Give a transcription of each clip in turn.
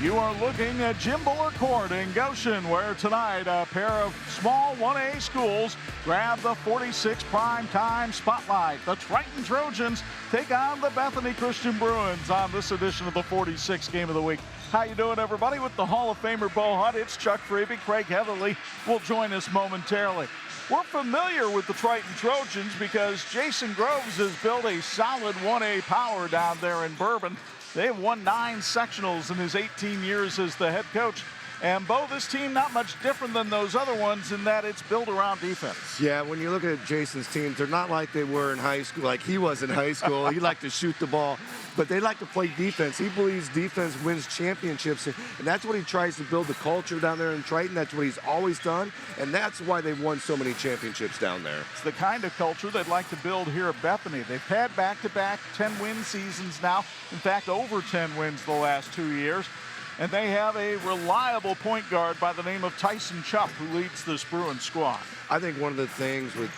You are looking at Jim Buller Court in Goshen, where tonight a pair of small 1A schools grab the 46 primetime spotlight. The Triton Trojans take on the Bethany Christian Bruins on this edition of the 46 Game of the Week. How you doing, everybody? With the Hall of Famer Bo Hunt, it's Chuck Freeby. Craig Heatherly will join us momentarily. We're familiar with the Triton Trojans because Jason Groves has built a solid 1A power down there in Bourbon. They have won 9 sectionals in his 18 years as the head coach. And, Bo, this team not much different than those other ones in that it's built around defense. Yeah, when you look at Jason's teams, they're not like they were in high school, like he was in high school. He liked to shoot the ball, but they like to play defense. He believes defense wins championships, and that's what he tries to build the culture down there in Triton. That's what he's always done, and that's why they've won so many championships down there. It's the kind of culture they'd like to build here at Bethany. They've had back-to-back 10-win seasons now. In fact, over 10 wins the last 2 years. And they have a reliable point guard by the name of Tyson Chupp, who leads this Bruins squad. I think one of the things with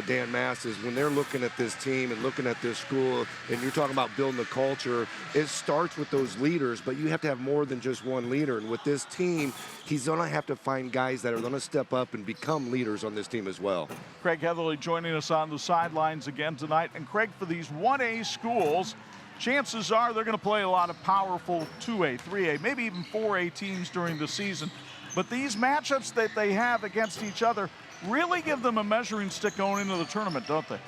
Dan Mass is when they're looking at this team and looking at this school, and you're talking about building the culture, it starts with those leaders, but you have to have more than just one leader. And with this team, he's going to have to find guys that are going to step up and become leaders on this team as well. Craig Heatherly joining us on the sidelines again tonight. And Craig, for these 1A schools, chances are they're going to play a lot of powerful 2A, 3A, maybe even 4A teams during the season. But these matchups that they have against each other really give them a measuring stick going into the tournament, don't they?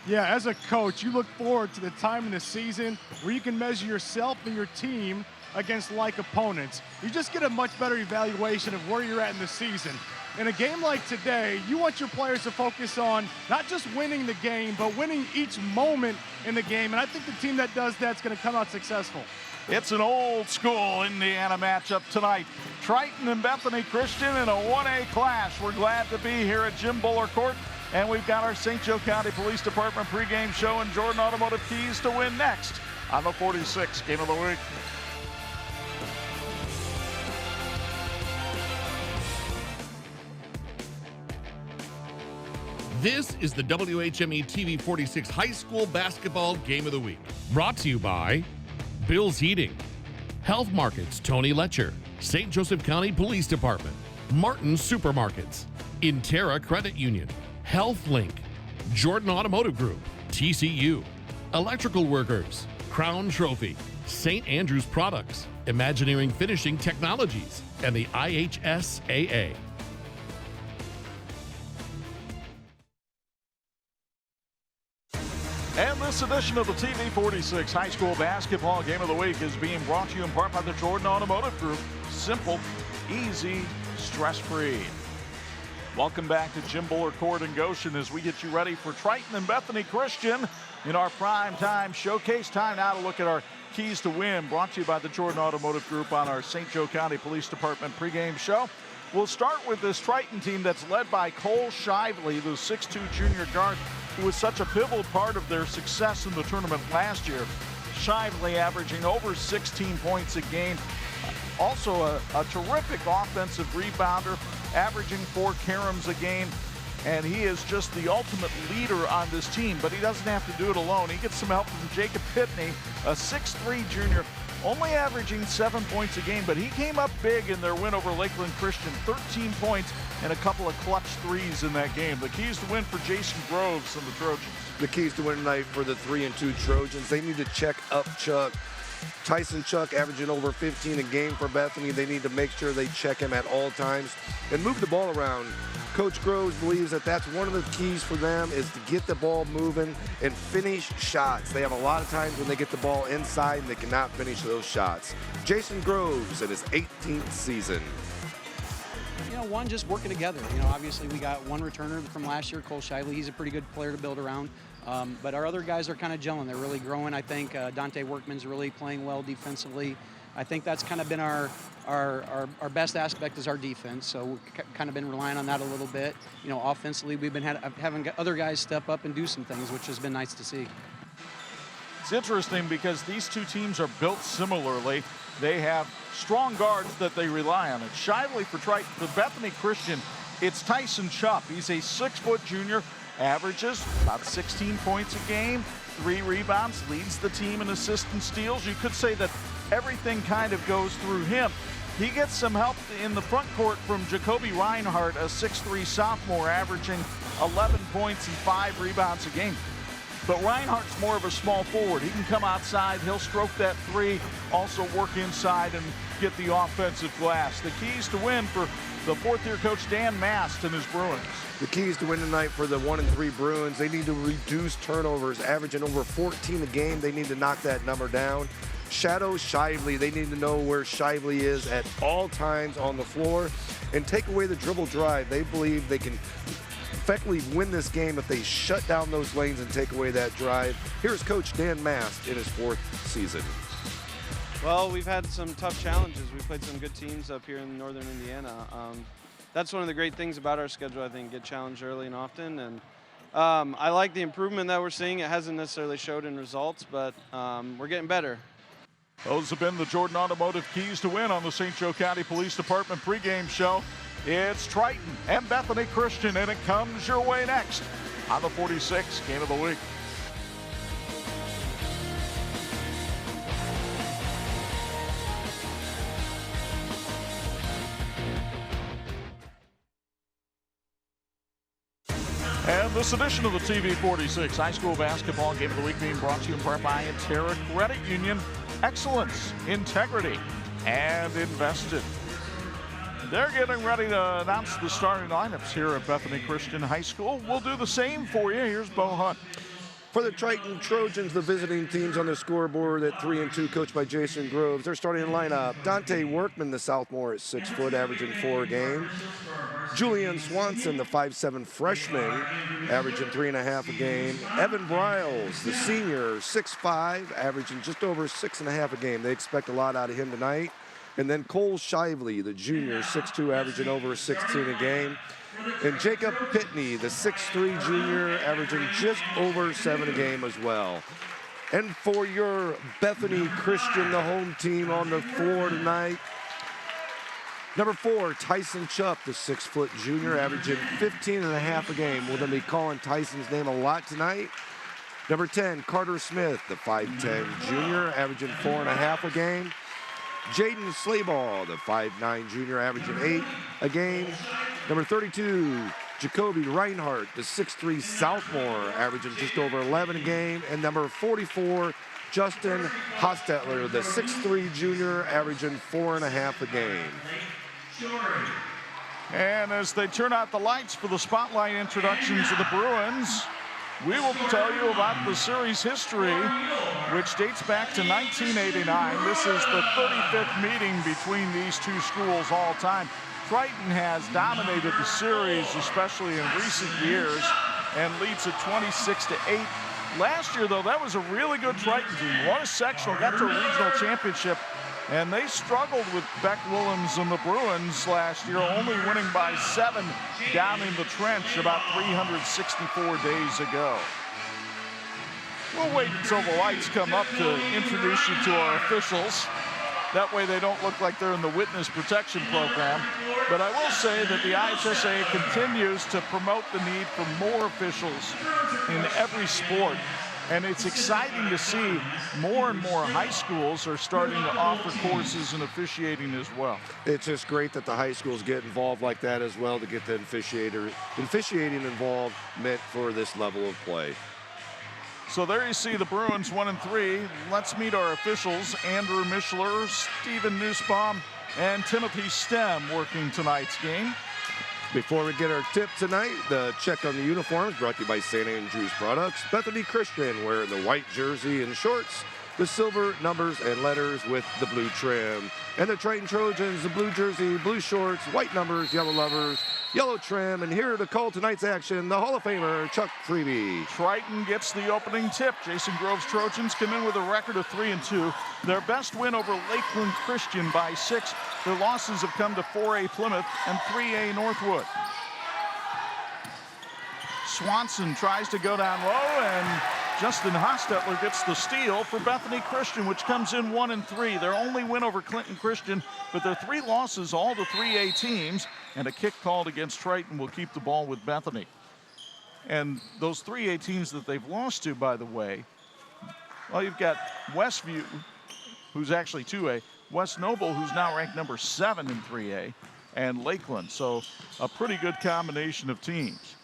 Yeah, as a coach, you look forward to the time in the season where you can measure yourself and your team against like opponents. You just get a much better evaluation of where you're at in the season. In a game like today, you want your players to focus on not just winning the game, but winning each moment in the game. And I think the team that does that is going to come out successful. It's an old school Indiana matchup tonight. Triton and Bethany Christian in a 1A clash. We're glad to be here at Jim Buller Court. And we've got our St. Joe County Police Department pregame show and Jordan Automotive Keys to Win next on the 46 Game of the Week. This is the WHME TV 46 High School Basketball Game of the Week. Brought to you by Bill's Heating, Health Markets Tony Letcher, St. Joseph County Police Department, Martin Supermarkets, Interra Credit Union, HealthLink, Jordan Automotive Group, TCU, Electrical Workers, Crown Trophy, St. Andrews Products, Imagineering Finishing Technologies, and the IHSAA. And this edition of the TV 46 High School Basketball Game of the Week is being brought to you in part by the Jordan Automotive Group. Simple, easy, stress-free. Welcome back to Jim Buller Court in Goshen as we get you ready for Triton and Bethany Christian in our prime time showcase. Time now to look at our keys to win, brought to you by the Jordan Automotive Group on our St. Joe County Police Department pregame show. We'll start with this Triton team that's led by Cole Shively, the 6'2 junior guard, who was such a pivotal part of their success in the tournament last year. Shively averaging over 16 points a game. Also a terrific offensive rebounder, averaging 4 caroms a game. And he is just the ultimate leader on this team, but he doesn't have to do it alone. He gets some help from Jacob Pitney, a 6'3 junior, only averaging 7 points a game, but he came up big in their win over Lakeland Christian, 13 points and a couple of clutch threes in that game. The keys to win for Jason Groves and the Trojans. The keys to win tonight for the 3-2 Trojans. They need to check up Chuck. Tyson Chuck averaging over 15 a game for Bethany. They need to make sure they check him at all times and move the ball around. Coach Groves believes that that's one of the keys for them is to get the ball moving and finish shots. They have a lot of times when they get the ball inside and they cannot finish those shots. Jason Groves in his 18th season. You know, one, just working together. You know, obviously we got one returner from last year, Cole Shively. He's a pretty good player to build around. But our other guys are kind of gelling. They're really growing. I think Dante Workman's really playing well defensively. I think that's kind of been our best aspect is our defense. So we've kind of been relying on that a little bit. You know, offensively, we've been having other guys step up and do some things, which has been nice to see. It's interesting because these two teams are built similarly. They have strong guards that they rely on. It's Shively for Triton. For Bethany Christian, it's Tyson Chupp. He's a 6' junior, averages about 16 points a game, 3 rebounds, leads the team in assists and steals. You could say that everything kind of goes through him. He gets some help in the front court from Jacoby Reinhardt, a 6'3 sophomore, averaging 11 points and 5 rebounds a game. But Reinhardt's more of a small forward. He can come outside, he'll stroke that three, also work inside and get the offensive glass. The keys to win for the fourth-year coach Dan Mast and his Bruins. The keys to win tonight for the 1-3 Bruins, they need to reduce turnovers, averaging over 14 a game. They need to knock that number down. Shadow Shively, they need to know where Shively is at all times on the floor and take away the dribble drive. They believe they can effectively win this game if they shut down those lanes and take away that drive. Here's Coach Dan Mast in his 4th season. Well, we've had some tough challenges. We played some good teams up here in northern Indiana. That's one of the great things about our schedule, I think, get challenged early and often. And I like the improvement that we're seeing. It hasn't necessarily showed in results, but we're getting better. Those have been the Jordan Automotive keys to win on the St. Joe County Police Department pregame show. It's Triton and Bethany Christian, and it comes your way next on the 46 Game of the Week. And this edition of the TV 46 High School Basketball Game of the Week being brought to you in part by Terra Credit Union. Excellence, integrity, and invested. They're getting ready to announce the starting lineups here at Bethany Christian High School. We'll do the same for you. Here's Bo Hunt. For the Triton Trojans, the visiting teams on the scoreboard at 3-2, coached by Jason Groves. Their starting lineup: Dante Workman, the sophomore, at 6 foot, averaging 4 a game. Julian Swanson, the 5'7 freshman, averaging 3.5 a game. Evan Briles, the senior, 6'5", averaging just over 6.5 a game. They expect a lot out of him tonight. And then Cole Shively, the junior, 6'2", averaging over 16 a game. And Jacob Pitney, the 6'3 junior, averaging just over 7 a game as well. And for your Bethany Christian, the home team on the floor tonight, number 4, Tyson Chupp, the 6-foot junior, averaging 15.5 a game. We're going to be calling Tyson's name a lot tonight. Number 10, Carter Smith, the 5'10 junior, averaging 4.5 a game. Jaden Slayball, the 5'9 junior, averaging 8 a game. Number 32, Jacoby Reinhardt, the 6'3 sophomore, averaging just over 11 a game. And number 44, Justin Hostetler, the 6'3 junior, averaging 4.5 a game. And as they turn out the lights for the spotlight introductions of the Bruins, we will tell you about the series history, which dates back to 1989. This is the 35th meeting between these two schools all time. Triton has dominated the series, especially in recent years, and leads at 26-8. Last year, though, that was a really good Triton team. Won a sectional, got to a regional championship, and they struggled with Beck Willems and the Bruins last year, only winning by 7 down in the trench about 364 days ago. We'll wait until the lights come up to introduce you to our officials. That way they don't look like they're in the witness protection program. But I will say that the IHSA continues to promote the need for more officials in every sport. And it's exciting to see more and more high schools are starting to offer courses in officiating as well. It's just great that the high schools get involved like that as well, to get the officiating involved meant for this level of play. So there you see the Bruins 1-3. Let's meet our officials: Andrew Mischler, Stephen Nussbaum, and Timothy Stem working tonight's game. Before we get our tip tonight, the check on the uniforms brought to you by St. Andrew's Products. Bethany Christian wearing the white jersey and shorts, the silver numbers and letters with the blue trim. And the Triton Trojans, the blue jersey, blue shorts, white numbers, yellow lovers, yellow trim. And here to call tonight's action, the Hall of Famer, Chuck Freeby. Triton gets the opening tip. Jason Groves Trojans come in with a record of 3-2. Their best win over Lakeland Christian by 6. Their losses have come to 4A Plymouth and 3A Northwood. Swanson tries to go down low, and Justin Hostetler gets the steal for Bethany Christian, which comes in 1-3. Their only win over Clinton Christian, but their 3 losses all to 3A teams, and a kick called against Triton will keep the ball with Bethany. And those 3A teams that they've lost to, by the way, well, you've got Westview, who's actually 2A, West Noble, who's now ranked number 7 in 3A, and Lakeland. So a pretty good combination of teams.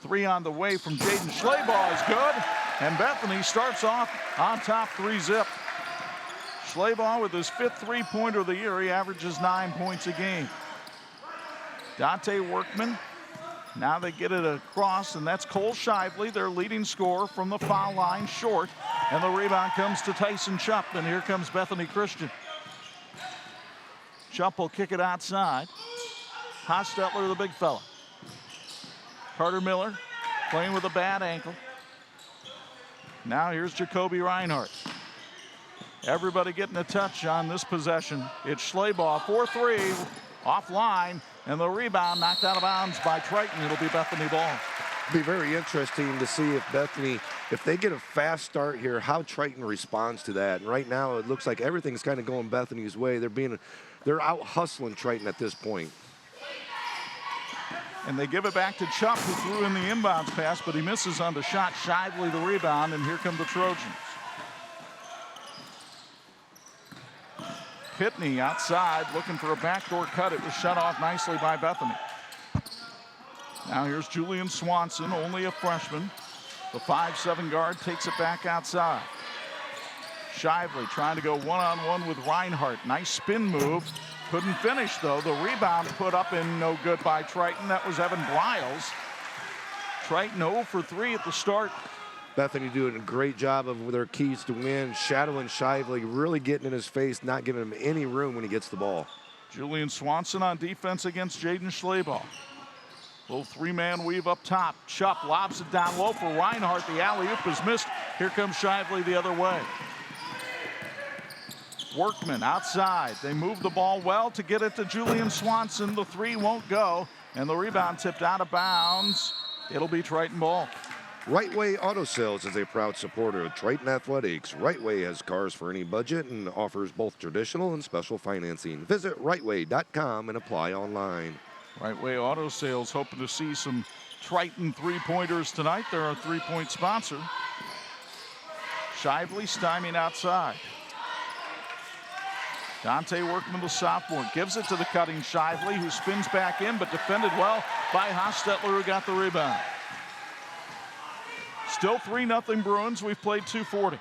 3 on the way from Jaden Schleybaugh is good, and Bethany starts off on top 3-zip. Schleybaugh with his 5th three-pointer of the year. He averages 9 points a game. Dante Workman, now they get it across, and that's Cole Shively, their leading scorer, from the foul line short. And the rebound comes to Tyson Chupp, and here comes Bethany Christian. Chupp will kick it outside. Hostetler, the big fella. Carter Miller playing with a bad ankle. Now here's Jacoby Reinhardt. Everybody getting a touch on this possession. It's Schleybaugh, 4-3, offline, and the rebound knocked out of bounds by Triton. It'll be Bethany ball. It'll be very interesting to see if Bethany, if they get a fast start here, how Triton responds to that. And right now, it looks like everything's kind of going Bethany's way. They're out hustling Triton at this point. And they give it back to Chupp, who threw in the inbounds pass, but he misses on the shot. Shively the rebound, and here come the Trojans. Pitney outside looking for a backdoor cut. It was shut off nicely by Bethany. Now here's Julian Swanson, only a freshman. The 5'7" guard takes it back outside. Shively trying to go one-on-one with Reinhardt. Nice spin move. Couldn't finish, though. The rebound put up and no good by Triton. That was Evan Briles. Triton 0 for 3 at the start. Bethany doing a great job of their keys to win. Shadowing Shively, really getting in his face, not giving him any room when he gets the ball. Julian Swanson on defense against Jaden Schleybaugh. Little 3-man weave up top. Chupp lobs it down low for Reinhardt. The alley-oop is missed. Here comes Shively the other way. Workman outside. They move the ball well to get it to Julian Swanson. The 3 won't go, and the rebound tipped out of bounds. It'll be Triton ball. Right Way Auto Sales is a proud supporter of Triton Athletics. Right Way has cars for any budget and offers both traditional and special financing. Visit rightway.com and apply online. Right Way Auto Sales hoping to see some Triton three-pointers tonight. They're our three-point sponsor. Shively stymied outside. Dante Workman, the sophomore, gives it to the cutting Shively, who spins back in, but defended well by Hostetler, who got the rebound. Still 3-0 Bruins. We've played 2:40.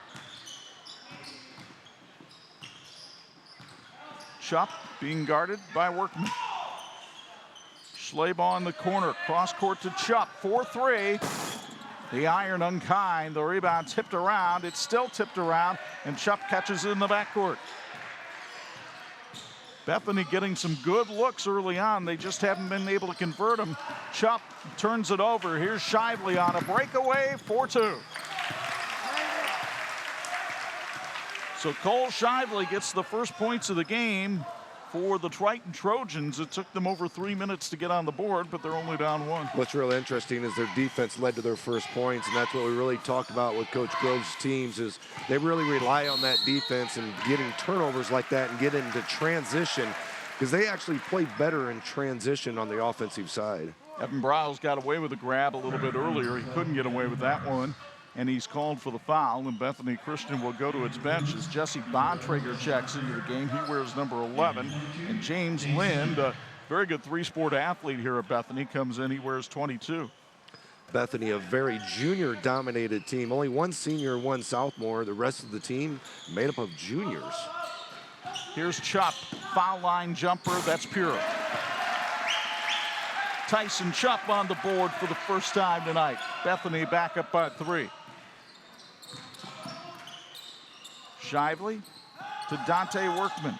Chupp being guarded by Workman. Schleybaugh in the corner. Cross court to Chupp. 4-3. The iron unkind. The rebound tipped around. It's still tipped around, and Chupp catches it in the backcourt. Bethany getting some good looks early on. They just haven't been able to convert them. Chupp turns it over. Here's Shively on a breakaway, 4-2. So Cole Shively gets the first points of the game for the Triton Trojans. It took them over 3 minutes to get on the board, but they're only down 1. What's really interesting is their defense led to their first points, and that's what we really talked about with Coach Grove's teams is they really rely on that defense and getting turnovers like that and get into transition because they actually play better in transition on the offensive side. Evan Briles got away with a grab a little bit earlier. He couldn't get away with that one, and he's called for the foul, and Bethany Christian will go to its bench as Jesse Bontrager checks into the game. He wears number 11, and James Lind, a very good three-sport athlete here at Bethany, comes in. He wears 22. Bethany, a very junior-dominated team. Only one senior and one sophomore. The rest of the team made up of juniors. Here's Chupp, foul line jumper. That's pure. Tyson Chupp on the board for the first time tonight. Bethany back up by 3. Shively to Dante Workman.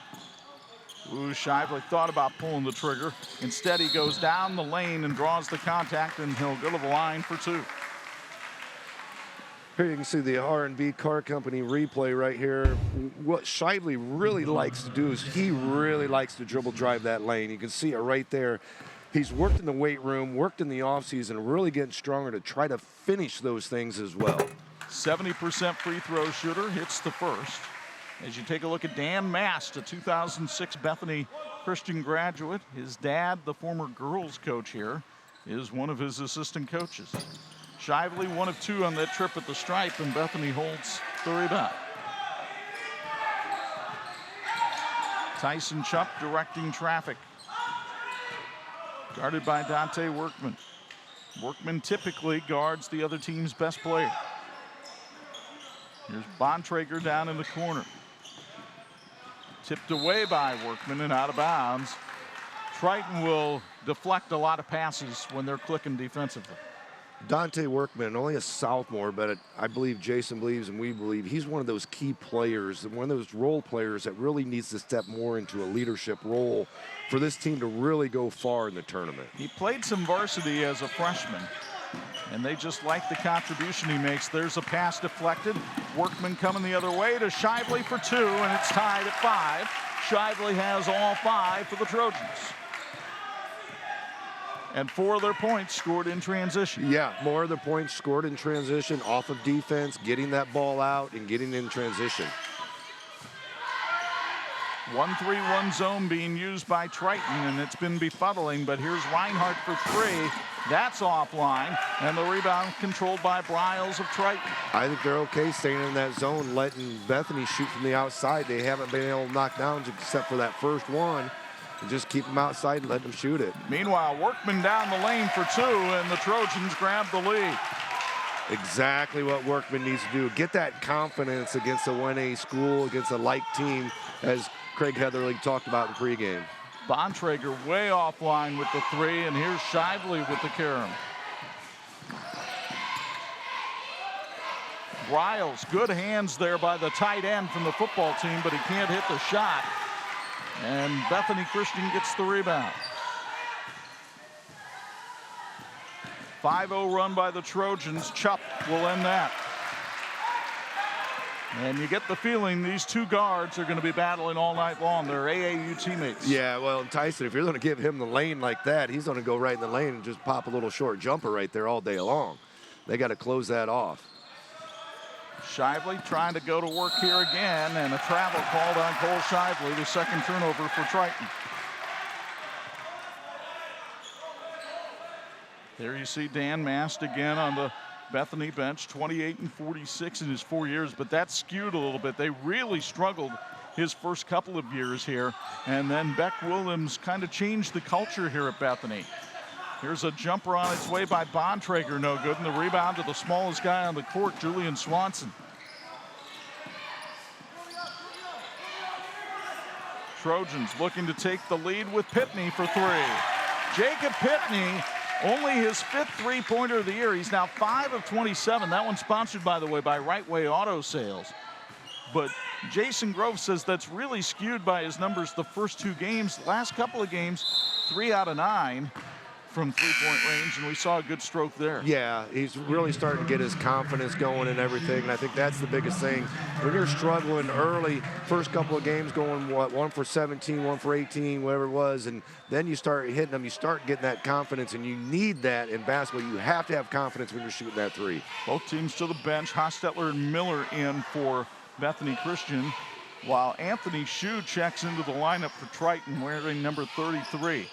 Ooh, Shively thought about pulling the trigger. Instead, he goes down the lane and draws the contact, and he'll go to the line for 2. Here you can see the R&B Car Company replay right here. What Shively really likes to do is he really likes to dribble drive that lane. You can see it right there. He's worked in the weight room, worked in the offseason, really getting stronger to try to finish those things as well. 70% free throw shooter, hits the first. As you take a look at Dan Mast, a 2006 Bethany Christian graduate. His dad, the former girls coach here, is one of his assistant coaches. Shively 1 of 2 on that trip at the stripe, and Bethany holds the rebound. Tyson Chupp directing traffic. Guarded by Dante Workman. Workman typically guards the other team's best player. Here's Bontrager down in the corner. Tipped away by Workman and out of bounds. Triton will deflect a lot of passes when they're clicking defensively. Dante Workman, only a sophomore, but I believe Jason believes and we believe he's one of those key players, one of those role players that really needs to step more into a leadership role for this team to really go far in the tournament. He played some varsity as a freshman, and they just like the contribution he makes. There's a pass deflected. Workman coming the other way to Shively for 2, and it's tied at 5. Shively has all 5 for the Trojans. And 4 of their points scored in transition. Yeah, more of the points scored in transition, off of defense, getting that ball out and getting in transition. 1-3-1 zone being used by Triton, and it's been befuddling, but here's Reinhardt for 3. That's offline, and the rebound controlled by Briles of Triton. I think they're okay staying in that zone, letting Bethany shoot from the outside. They haven't been able to knock down except for that first one. And just keep them outside and let them shoot it. Meanwhile, Workman down the lane for 2, and the Trojans grab the lead. Exactly what Workman needs to do. Get that confidence against a 1A school, against a like team, as Craig Heatherly talked about in pregame. Bontrager way offline with the 3, and here's Shively with the carom. Briles, good hands there by the tight end from the football team, but he can't hit the shot. And Bethany Christian gets the rebound. 5-0 run by the Trojans. Chupp will end that. And you get the feeling these 2 guards are going to be battling all night long. They're AAU teammates. Yeah, well, Tyson, if you're going to give him the lane like that, he's going to go right in the lane and just pop a little short jumper right there all day long. They got to close that off. Shively trying to go to work here again, and a travel called on Cole Shively, the second turnover for Triton. There you see Dan Mast again on the Bethany bench, 28-46 in his 4 years, but that's skewed a little bit. They really struggled his first couple of years here, and then Beck Williams kind of changed the culture here at Bethany. Here's a jumper on its way by Bontrager, no good, and the rebound to the smallest guy on the court, Julian Swanson. Trojans looking to take the lead with Pitney for 3. Jacob Pitney, only his 5th three-pointer of the year. He's now 5 of 27. That one's sponsored, by the way, by Right Way Auto Sales. But Jason Grove says that's really skewed by his numbers the first 2 games. Last couple of games, 3 out of 9 from 3-point range, and we saw a good stroke there. Yeah, he's really starting to get his confidence going and everything, and I think that's the biggest thing. When you're struggling early, first couple of games going, 1 for 17, 1 for 18, whatever it was, and then you start hitting them, you start getting that confidence, and you need that in basketball. You have to have confidence when you're shooting that 3. Both teams to the bench. Hostetler and Miller in for Bethany Christian, while Anthony Shue checks into the lineup for Triton wearing number 33.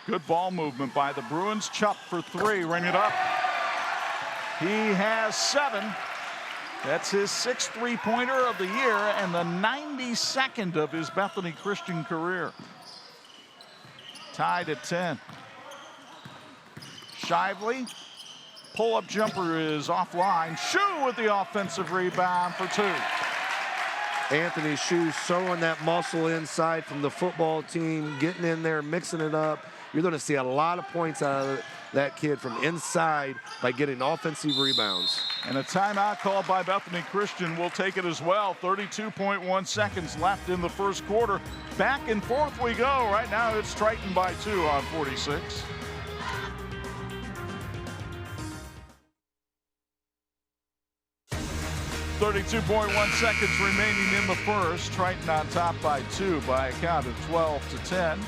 Good ball movement by the Bruins. Chupp for 3, ring it up. He has 7. That's his 6th three-pointer of the year and the 92nd of his Bethany Christian career. Tied at 10. Shively, pull-up jumper is offline. Shue with the offensive rebound for 2. Anthony Shue showing that muscle inside from the football team, getting in there, mixing it up. You're going to see a lot of points out of that kid from inside by getting offensive rebounds. And a timeout called by Bethany Christian. Will take it as well. 32.1 seconds left in the first quarter. Back and forth we go. Right now it's Triton by 2 on 46. .1 seconds remaining in the first. Triton on top by 2 by a count of 12-10.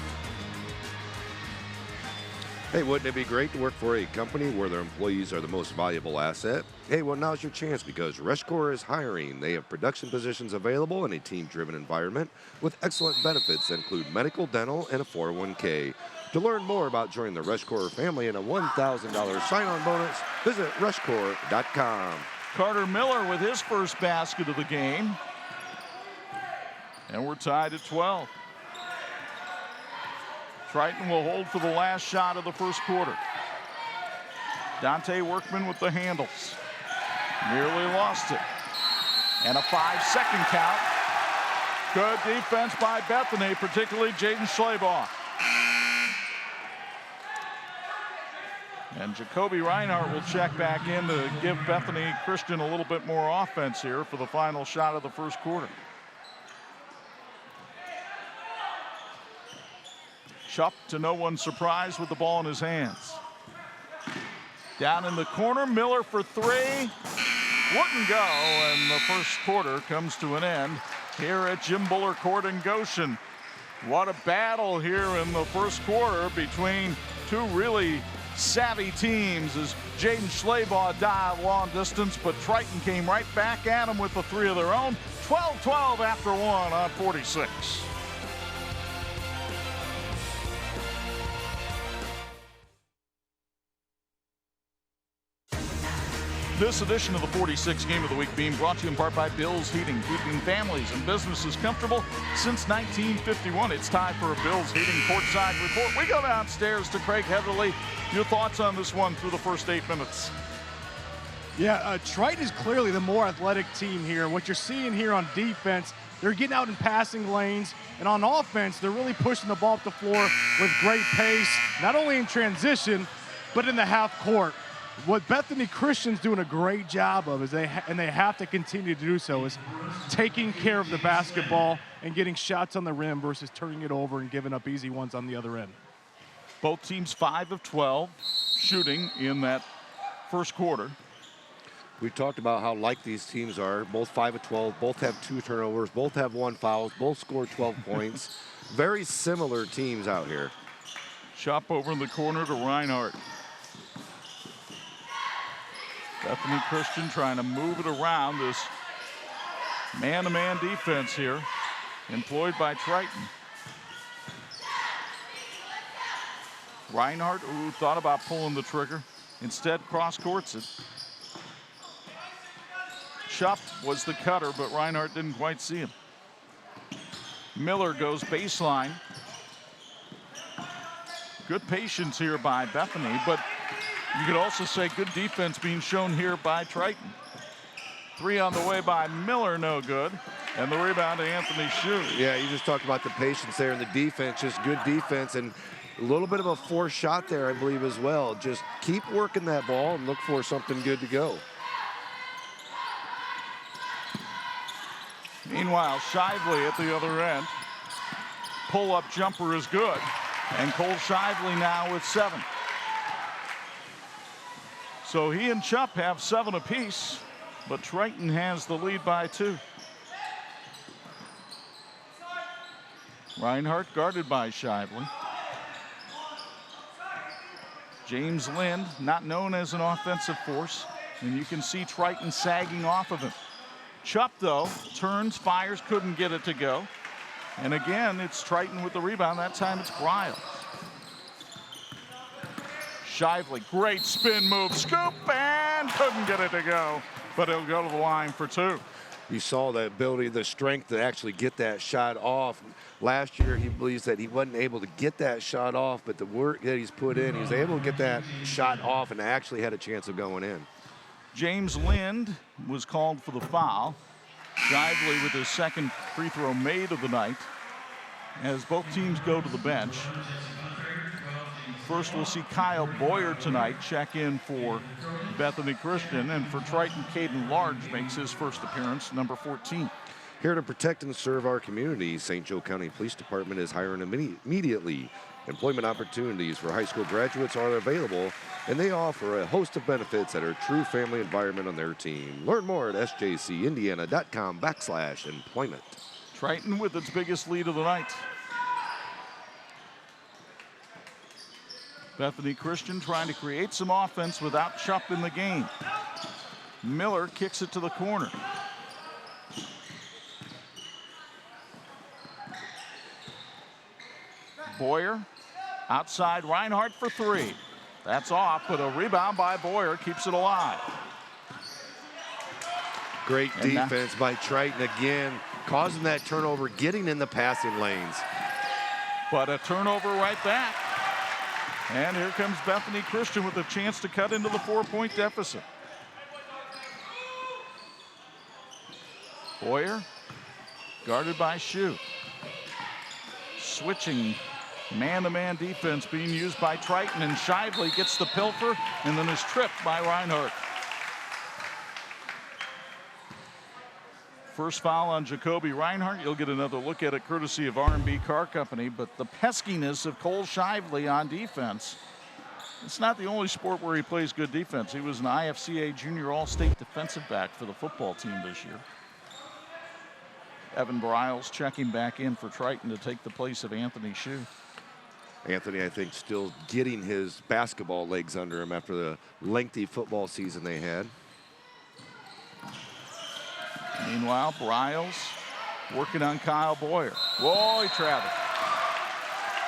Hey, wouldn't it be great to work for a company where their employees are the most valuable asset? Hey, well, now's your chance because Rushcore is hiring. They have production positions available in a team-driven environment with excellent benefits that include medical, dental, and a 401k. To learn more about joining the Rushcore family and a $1,000 sign-on bonus, visit rushcore.com. Carter Miller with his first basket of the game. And we're tied at 12. Triton will hold for the last shot of the first quarter. Dante Workman with the handles. Nearly lost it. And a 5-second count. Good defense by Bethany, particularly Jaden Schleybaugh. And Jacoby Reinhardt will check back in to give Bethany Christian a little bit more offense here for the final shot of the first quarter. Schupp, to no one's surprise, with the ball in his hands. Down in the corner, Miller for three. Wouldn't go, and the first quarter comes to an end here at Jim Buller Court in Goshen. What a battle here in the first quarter between two really savvy teams as Jaden Schleybaugh dived long distance, but Triton came right back at him with the three of their own. 12-12 after one on 46. This edition of the 46 Game of the Week being brought to you in part by Bill's Heating, keeping families and businesses comfortable since 1951. It's time for a Bill's Heating courtside report. We go downstairs to Craig Heatherly. Your thoughts on this one through the first 8 minutes? Yeah, Triton is clearly the more athletic team here. What you're seeing here on defense, they're getting out in passing lanes, and on offense, they're really pushing the ball up the floor with great pace, not only in transition, but in the half court. What Bethany Christian's doing a great job of is they have to continue to do so, is taking care of the basketball and getting shots on the rim versus turning it over and giving up easy ones on the other end. Both teams 5 of 12 shooting in that first quarter. We talked about how like these teams are. Both 5 of 12, both have 2 turnovers, both have 1 foul, both scored 12 points. Very similar teams out here. Schupp over in the corner to Reinhardt. Bethany Christian trying to move it around this man-to-man defense here, employed by Triton. Reinhardt, who thought about pulling the trigger, instead cross-courts it. Schupp was the cutter, but Reinhardt didn't quite see him. Miller goes baseline. Good patience here by Bethany, but you could also say good defense being shown here by Triton. 3 on the way by Miller, no good. And the rebound to Anthony Shue. Yeah, you just talked about the patience there and the defense, just good defense, and a little bit of a forced shot there, I believe, as well. Just keep working that ball and look for something good to go. Meanwhile, Shively at the other end. Pull-up jumper is good. And Cole Shively now with 7. So he and Schupp have 7 apiece, but Triton has the lead by 2. Reinhardt guarded by Shively. James Lind, not known as an offensive force, and you can see Triton sagging off of him. Schupp, though, turns, fires, couldn't get it to go. And again, it's Triton with the rebound. That time it's Briles. Shively, great spin move, scoop, and couldn't get it to go, but he'll go to the line for 2. You saw the ability, the strength to actually get that shot off. Last year, he believes that he wasn't able to get that shot off, but the work that he's put in, he was able to get that shot off and actually had a chance of going in. James Lind was called for the foul. Shively with his second free throw made of the night as both teams go to the bench. First, we'll see Kyle Boyer tonight check in for Bethany Christian, and for Triton, Caden Large makes his first appearance, number 14. Here to protect and serve our community, St. Joe County Police Department is hiring immediately. Employment opportunities for high school graduates are available, and they offer a host of benefits that are a true family environment on their team. Learn more at sjcindiana.com/employment. Triton with its biggest lead of the night. Bethany Christian trying to create some offense without Schupp in the game. Miller kicks it to the corner. Boyer outside, Reinhardt for 3. That's off, but a rebound by Boyer keeps it alive. Great defense by Triton again. causing that turnover, getting in the passing lanes. But a turnover right back. And here comes Bethany Christian with a chance to cut into the 4-point deficit. Boyer, guarded by Shue. Switching man-to-man defense being used by Triton, and Shively gets the pilfer and then is tripped by Reinhardt. First foul on Jacoby Reinhardt. You'll get another look at it courtesy of R&B Car Company, but the peskiness of Cole Shively on defense. It's not the only sport where he plays good defense. He was an IFCA junior all-state defensive back for the football team this year. Evan Briles checking back in for Triton to take the place of Anthony Shue. Anthony, I think, still getting his basketball legs under him after the lengthy football season they had. Meanwhile, Briles working on Kyle Boyer. Whoa, he traveled.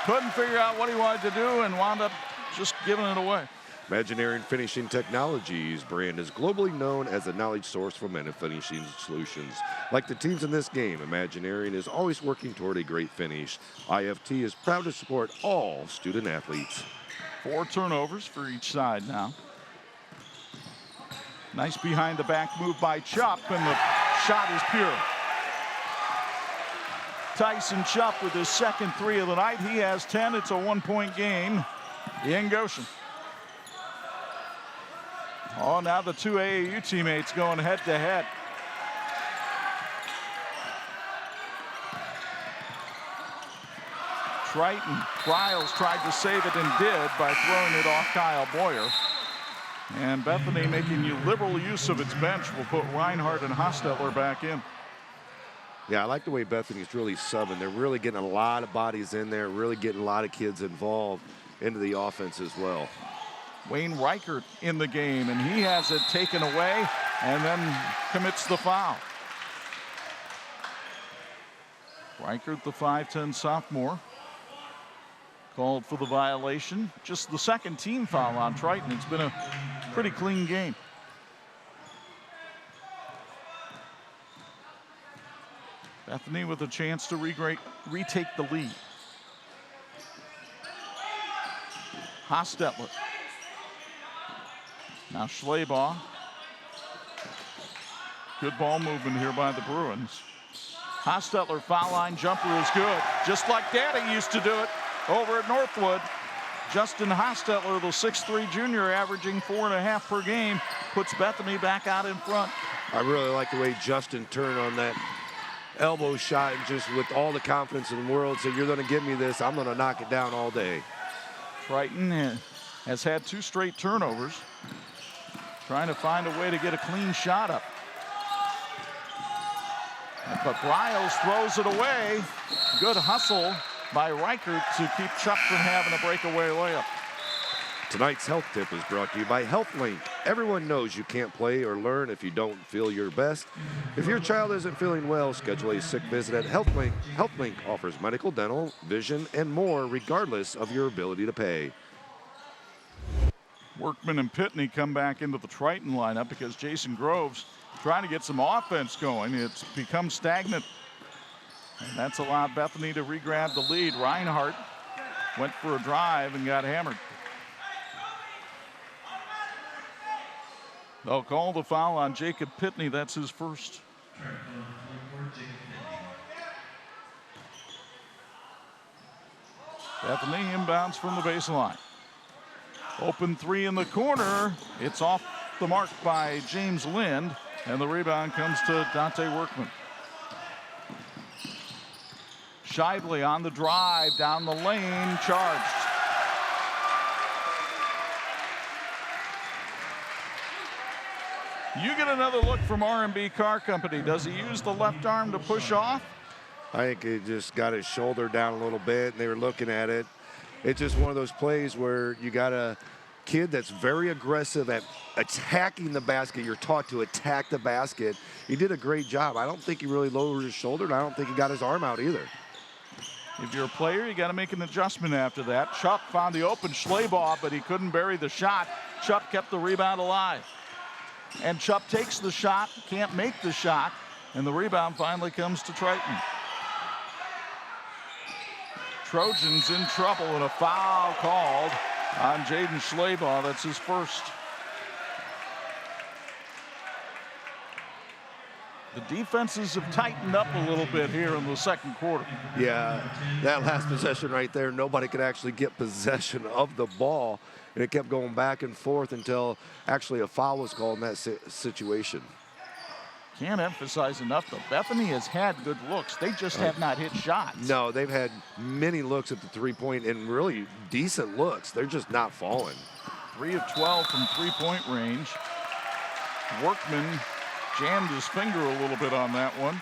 Couldn't figure out what he wanted to do and wound up just giving it away. Imagineering Finishing Technologies brand is globally known as a knowledge source for men of finishing solutions. Like the teams in this game, Imagineering is always working toward a great finish. IFT is proud to support all student athletes. 4 turnovers for each side now. Nice behind the back move by Chupp, and the shot is pure. Tyson Chupp with his second 3 of the night. He has 10. It's a 1-point game in Goshen. Oh, now the 2 AAU teammates going head-to-head. Triton, Briles tried to save it and did by throwing it off Kyle Boyer. And Bethany, making liberal use of its bench, will put Reinhardt and Hostetler back in. Yeah, I like the way Bethany's really subbing. They're really getting a lot of bodies in there, really getting a lot of kids involved into the offense as well. Wayne Reichert in the game, and he has it taken away and then commits the foul. Reichert, the 5'10 sophomore, called for the violation. Just the second team foul on Triton. It's been a pretty clean game. Bethany with a chance to retake the lead. Hostetler. Now Schleybaugh. Good ball movement here by the Bruins. Hostetler foul line jumper is good. Just like Daddy used to do it over at Northwood. Justin Hostetler, the 6'3 junior, averaging 4.5 per game, puts Bethany back out in front. I really like the way Justin turned on that elbow shot, and just with all the confidence in the world said, you're going to give me this, I'm going to knock it down all day. Triton has had 2 straight turnovers, trying to find a way to get a clean shot up. But Briles throws it away. Good hustle by Reichert to keep Chuck from having a breakaway layup. Tonight's health tip is brought to you by HealthLink. Everyone knows you can't play or learn if you don't feel your best. If your child isn't feeling well, schedule a sick visit at HealthLink. HealthLink offers medical, dental, vision, and more regardless of your ability to pay. Workman and Pitney come back into the Triton lineup because Jason Groves trying to get some offense going. It's become stagnant, and that's allowed Bethany to re-grab the lead. Reinhardt went for a drive and got hammered. They'll call the foul on Jacob Pitney. That's his first. Bethany inbounds from the baseline. Open 3 in the corner. It's off the mark by James Lind, and the rebound comes to Dante Workman. Shively on the drive, down the lane, charged. You get another look from R&B Car Company. Does he use the left arm to push off? I think he just got his shoulder down a little bit, and they were looking at it. It's just one of those plays where you got a kid that's very aggressive at attacking the basket. You're taught to attack the basket. He did a great job. I don't think he really lowered his shoulder, and I don't think he got his arm out either. If you're a player, you got to make an adjustment after that. Chupp found the open Schleybaugh, but he couldn't bury the shot. Chupp kept the rebound alive. And Chupp takes the shot, can't make the shot, And the rebound finally comes to Triton. Trojans in trouble and a foul called on Jaden Schleybaugh. That's his first. The defenses have tightened up a little bit here in the second quarter. Yeah, that last possession right there, nobody could actually get possession of the ball, and it kept going back and forth until actually a foul was called in that situation. Can't emphasize enough, though. Bethany has had good looks. They just have not hit shots. No, they've had many looks at the three-point and really decent looks. They're just not falling. 3 of 12 from three-point range. Workman jammed his finger a little bit on that one.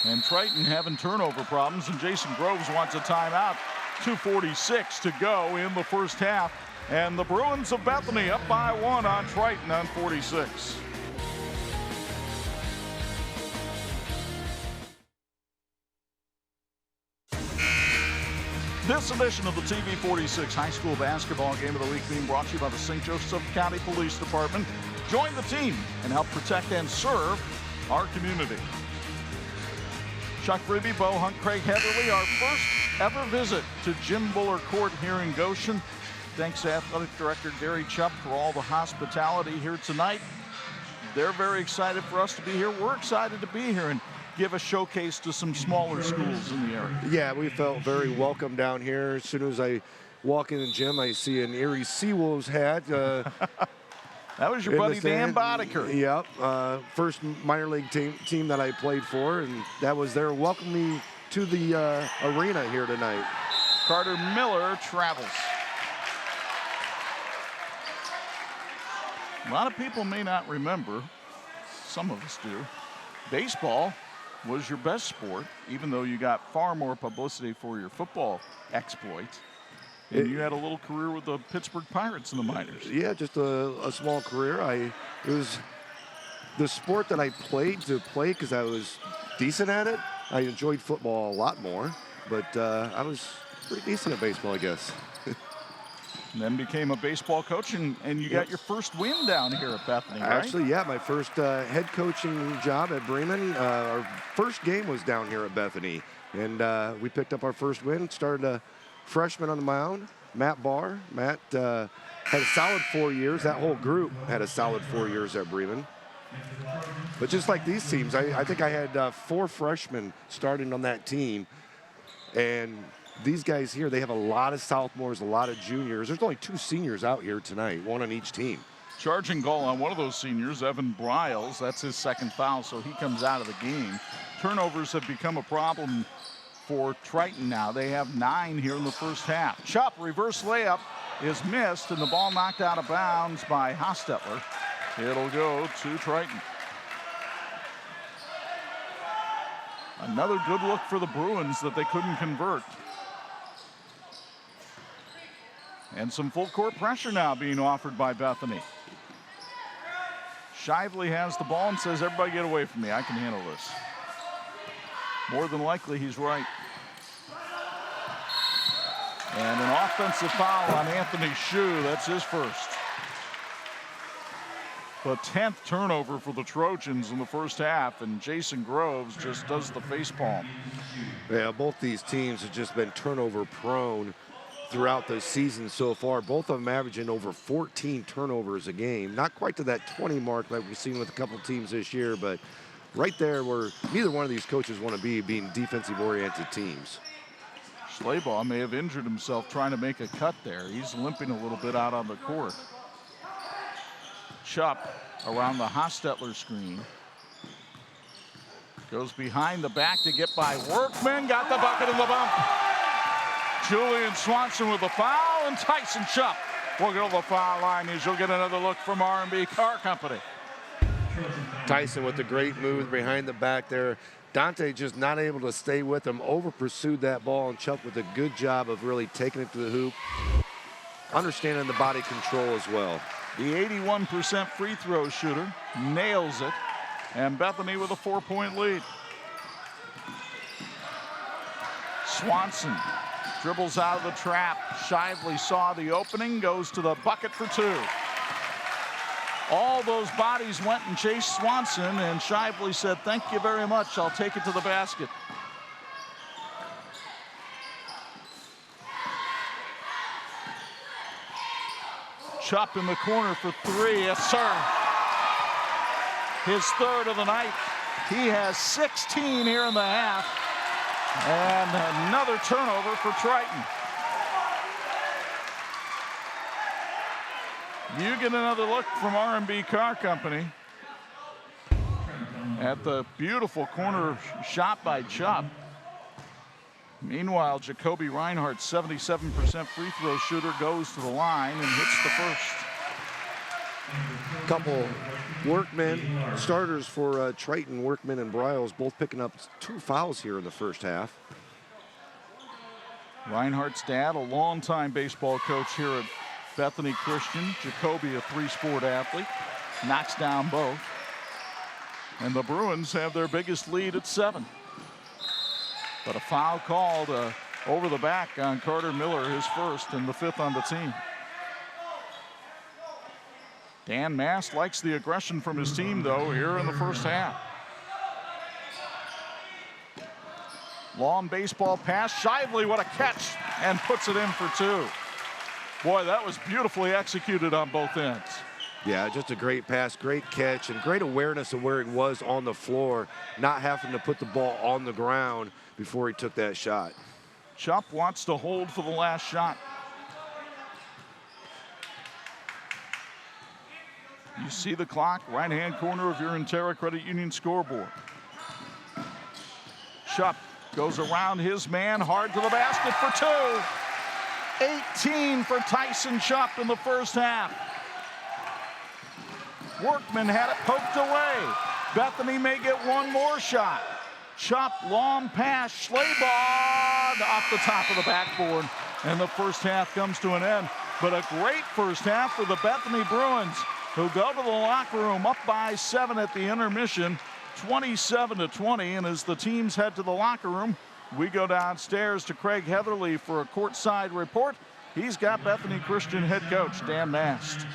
And Triton having turnover problems, and Jason Groves wants a timeout. 2:46 to go in the first half. And the Bruins of Bethany up by 1 on Triton on 46. This edition of the TV46 High School Basketball Game of the Week being brought to you by the St. Joseph County Police Department. Join the team and help protect and serve our community. Chuck Ribby, Bo Hunt, Craig Heatherly, our first ever visit to Jim Buller Court here in Goshen. Thanks to Athletic Director Gary Chupp for all the hospitality here tonight. They're very excited for us to be here. We're excited to be here and give a showcase to some smaller schools in the area. Yeah, we felt very welcome down here. As soon as I walk in the gym, I see an Erie Seawolves hat. That was your buddy Dan Boddicker. Yep, first minor league team that I played for, and that was their welcome me to the arena here tonight. Carter Miller travels. A lot of people may not remember, some of us do, baseball was your best sport, even though you got far more publicity for your football exploits. And you had a little career with the Pittsburgh Pirates in the minors. Yeah, just a small career. It was the sport that I played to play because I was decent at it. I enjoyed football a lot more, but I was pretty decent at baseball, I guess. And then became a baseball coach, and you got your first win down here at Bethany, right? Actually, yeah, my first head coaching job at Bremen. Our first game was down here at Bethany, and we picked up our first win. Started a freshman on the mound, Matt Barr. Matt had a solid 4 years. That whole group had a solid 4 years at Bremen. But just like these teams, I think I had 4 freshmen starting on that team, and these guys here, they have a lot of sophomores, a lot of juniors. There's only 2 seniors out here tonight, 1 on each team. Charging goal on one of those seniors, Evan Bryles. That's his second foul, so he comes out of the game. Turnovers have become a problem for Triton now. They have 9 here in the first half. Chupp, reverse layup is missed, and the ball knocked out of bounds by Hostetler. It'll go to Triton. Another good look for the Bruins that they couldn't convert. And some full court pressure now being offered by Bethany. Shively has the ball and says, everybody get away from me. I can handle this. More than likely, he's right. And an offensive foul on Anthony Shue. That's his first. The 10th turnover for the Trojans in the first half, and Jason Groves just does the facepalm. Yeah, both these teams have just been turnover prone throughout the season so far. Both of them averaging over 14 turnovers a game. Not quite to that 20 mark like we've seen with a couple teams this year, but right there where neither one of these coaches want to be, being defensive-oriented teams. Schleybaugh may have injured himself trying to make a cut there. He's limping a little bit out on the court. Chupp around the Hostetler screen. Goes behind the back to get by Workman. Got the bucket in the bump. Julian Swanson with the foul, and Tyson Chupp will go to the foul line as you'll get another look from R&B Car Company. Tyson with the great move behind the back there. Dante just not able to stay with him, over-pursued that ball, and Chupp with a good job of really taking it to the hoop, understanding the body control as well. The 81% free throw shooter nails it, and Bethany with a 4-point lead. Swanson dribbles out of the trap. Shively saw the opening, goes to the bucket for 2. All those bodies went and chased Swanson, and Shively said, "Thank you very much. I'll take it to the basket." Chupp in the corner for three. Yes, sir. His third of the night. He has 16 here in the half. And another turnover for Triton. You get another look from R&B Car Company at the beautiful corner shot by Chupp. Meanwhile, Jacoby Reinhardt, 77% free throw shooter, goes to the line and hits the first. Couple Workmen, starters for Triton, Workman and Bryles, both picking up 2 fouls here in the first half. Reinhardt's dad, a longtime baseball coach here at Bethany Christian. Jacoby, a 3-sport athlete, knocks down both. And the Bruins have their biggest lead at 7. But a foul called over the back on Carter Miller, his first and the 5th on the team. Dan Mast likes the aggression from his team, though, here in the first half. Long baseball pass. Shively, what a catch, and puts it in for 2. Boy, that was beautifully executed on both ends. Yeah, just a great pass, great catch, and great awareness of where he was on the floor, not having to put the ball on the ground before he took that shot. Chupp wants to hold for the last shot. You see the clock, right-hand corner of your Intera Credit Union scoreboard. Chupp goes around his man, hard to the basket for 2. 18 for Tyson Chupp in the first half. Workman had it poked away. Bethany may get one more shot. Chupp, long pass, Schlabach off the top of the backboard. And the first half comes to an end. But a great first half for the Bethany Bruins, who go to the locker room up by 7 at the intermission, 27-20. And as the teams head to the locker room, we go downstairs to Craig Heatherly for a courtside report. He's got Bethany Christian head coach Dan Mast.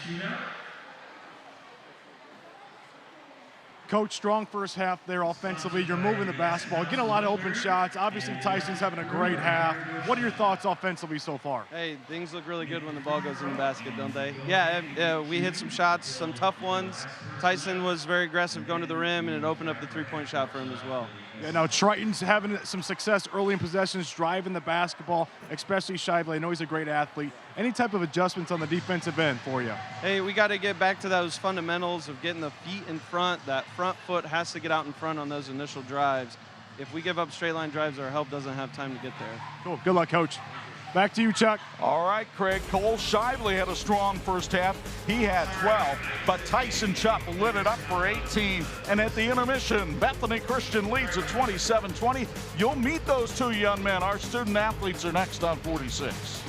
Coach, strong first half there offensively. You're moving the basketball, getting a lot of open shots. Obviously, Tyson's having a great half. What are your thoughts offensively so far? Hey, things look really good when the ball goes in the basket, don't they? Yeah, we hit some shots, some tough ones. Tyson was very aggressive going to the rim, and it opened up the three-point shot for him as well. Yeah, now Triton's having some success early in possessions, driving the basketball, especially Shively. I know he's a great athlete. Any type of adjustments on the defensive end for you? Hey, we got to get back to those fundamentals of getting the feet in front. That front foot has to get out in front on those initial drives. If we give up straight line drives, our help doesn't have time to get there. Cool. Good luck, Coach. Back to you, Chuck. All right, Craig. Cole Shively had a strong first half. He had 12, but Tyson Chupp lit it up for 18. And at the intermission, Bethany Christian leads at 27-20. You'll meet those two young men. Our student athletes are next on 46.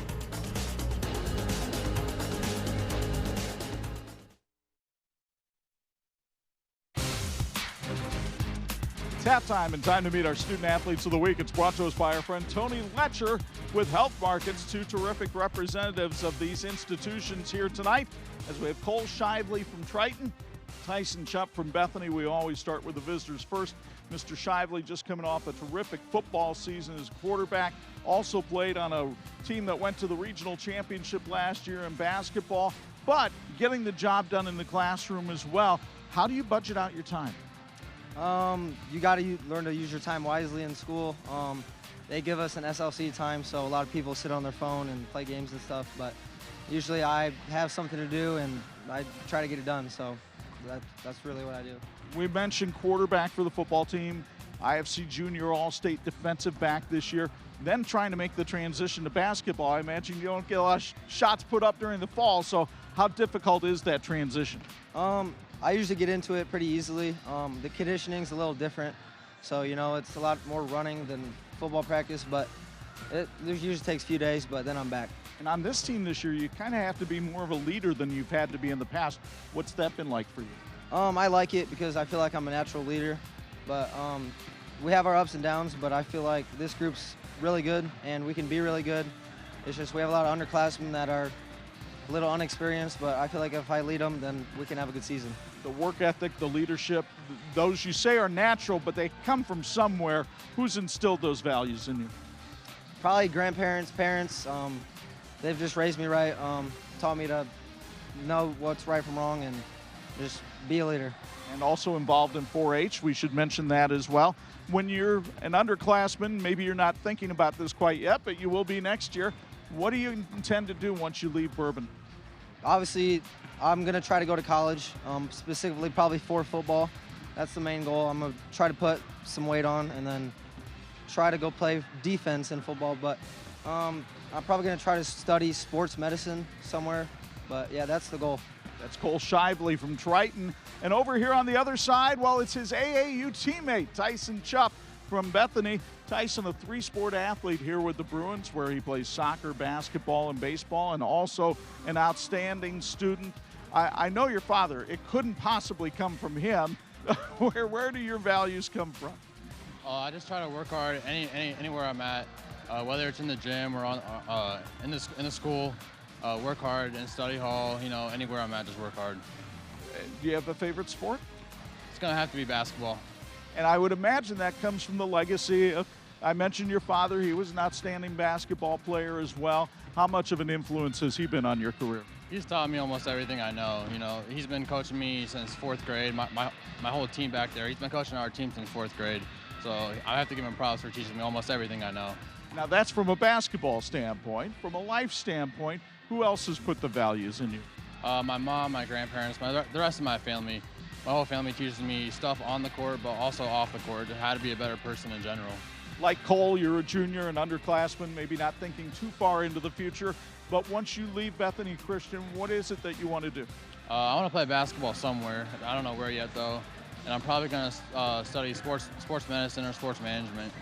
It's halftime and time to meet our student athletes of the week. It's brought to us by our friend Tony Letcher with Health Markets, 2 terrific representatives of these institutions here tonight. As we have Cole Shively from Triton, Tyson Chupp from Bethany. We always start with the visitors first. Mr. Shively just coming off a terrific football season as quarterback. Also played on a team that went to the regional championship last year in basketball, but getting the job done in the classroom as well. How do you budget out your time? You got to learn to use your time wisely in school. They give us an SLC time, so a lot of people sit on their phone and play games and stuff, but usually I have something to do and I try to get it done, so that's really what I do. We mentioned quarterback for the football team, IFC Junior All-State defensive back this year, then trying to make the transition to basketball. I imagine you don't get a lot of shots put up during the fall, so how difficult is that transition? I usually get into it pretty easily. The conditioning's a little different, so it's a lot more running than football practice, but it usually takes a few days, but then I'm back. And on this team this year, you kind of have to be more of a leader than you've had to be in the past. What's that been like for you? I like it because I feel like I'm a natural leader, but we have our ups and downs, but I feel like this group's really good and we can be really good. It's just we have a lot of underclassmen that are a little unexperienced, but I feel like if I lead them, then we can have a good season. The work ethic, the leadership, those you say are natural, but they come from somewhere. Who's instilled those values in you? Probably grandparents, parents. They've just raised me right, taught me to know what's right from wrong and just be a leader. And also involved in 4-H, we should mention that as well. When you're an underclassman, maybe you're not thinking about this quite yet, but you will be next year. What do you intend to do once you leave Bourbon? Obviously, I'm going to try to go to college, specifically probably for football. That's the main goal. I'm going to try to put some weight on and then try to go play defense in football. But I'm probably going to try to study sports medicine somewhere. But, yeah, that's the goal. That's Cole Shively from Triton. And over here on the other side, well, it's his AAU teammate, Tyson Chupp from Bethany. Tyson, a three-sport athlete here with the Bruins, where he plays soccer, basketball, and baseball, and also an outstanding student. I know your father. It couldn't possibly come from him. Where do your values come from? I just try to work hard anywhere I'm at, whether it's in the gym or in the school. Work hard in study hall, anywhere I'm at, just work hard. Do you have a favorite sport? It's gonna have to be basketball. And I would imagine that comes from the legacy of, I mentioned your father, he was an outstanding basketball player as well. How much of an influence has he been on your career? He's taught me almost everything I know. He's been coaching me since 4th grade. My whole team back there, he's been coaching our team since 4th grade. So I have to give him props for teaching me almost everything I know. Now that's from a basketball standpoint. From a life standpoint, who else has put the values in you? My mom, my grandparents, the rest of my family. My whole family teaches me stuff on the court, but also off the court, how to be a better person in general. Like Cole, you're a junior, an underclassman, maybe not thinking too far into the future, but once you leave Bethany Christian, what is it that you want to do? I want to play basketball somewhere. I don't know where yet, though. And I'm probably going to study sports medicine or sports management.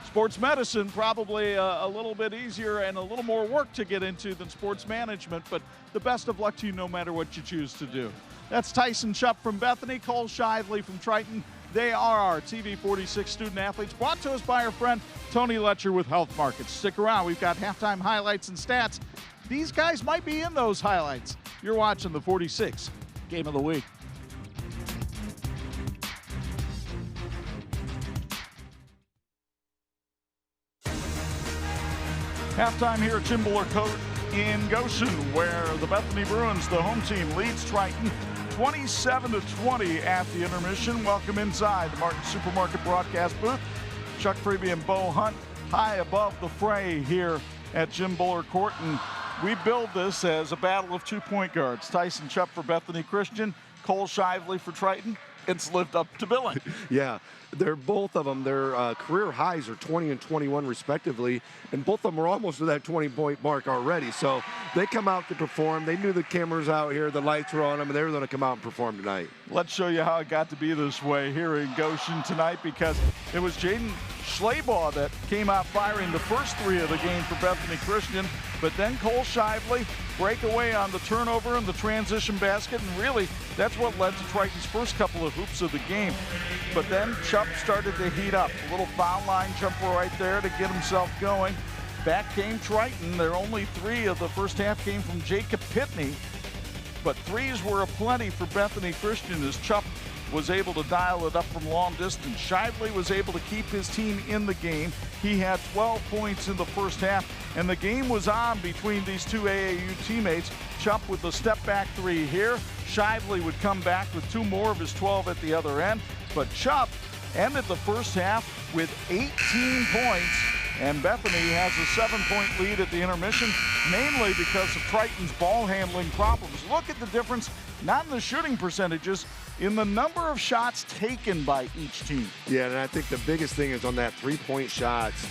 Sports medicine, probably a little bit easier and a little more work to get into than sports management, but the best of luck to you no matter what you choose to do. That's Tyson Chupp from Bethany, Cole Shively from Triton. They are our TV46 student athletes, brought to us by our friend Tony Letcher with Health Markets. Stick around, we've got halftime highlights and stats. These guys might be in those highlights. You're watching the 46 Game of the Week. Halftime here at Jim Buller Court in Goshen, where the Bethany Bruins, the home team, leads Triton 27-20 at the intermission. Welcome inside the Martin Supermarket broadcast booth. Chuck Freeby and Bo Hunt high above the fray here at Jim Buller Court. And we build this as a battle of 2 point guards. Tyson Chupp for Bethany Christian, Cole Shively for Triton. It's lived up to billing. Yeah, they're both of them. Their career highs are 20 and 21 respectively, and both of them are almost to that 20-point mark already. So they come out to perform. They knew the cameras out here, the lights were on them, and they were going to come out and perform tonight. Let's show you how it got to be this way here in Goshen tonight, because it was Jaden Schleybaugh that came out firing the first three of the game for Bethany Christian, but then Cole Shively break away on the turnover and the transition basket, and really that's what led to Triton's first couple of hoops of the game. But then Chupp started to heat up. A little foul line jumper right there to get himself going. Back came Triton. Their only three of the first half came from Jacob Pitney, but threes were aplenty for Bethany Christian as Chupp was able to dial it up from long distance. Shively was able to keep his team in the game. He had 12 points in the first half, and the game was on between these two AAU teammates. Chupp with the step-back three here. Shively would come back with two more of his 12 at the other end, but Chupp ended the first half with 18 points, and Bethany has a 7-point lead at the intermission, mainly because of Triton's ball handling problems. Look at the difference, not in the shooting percentages, in the number of shots taken by each team. Yeah, and I think the biggest thing is on that three-point shots.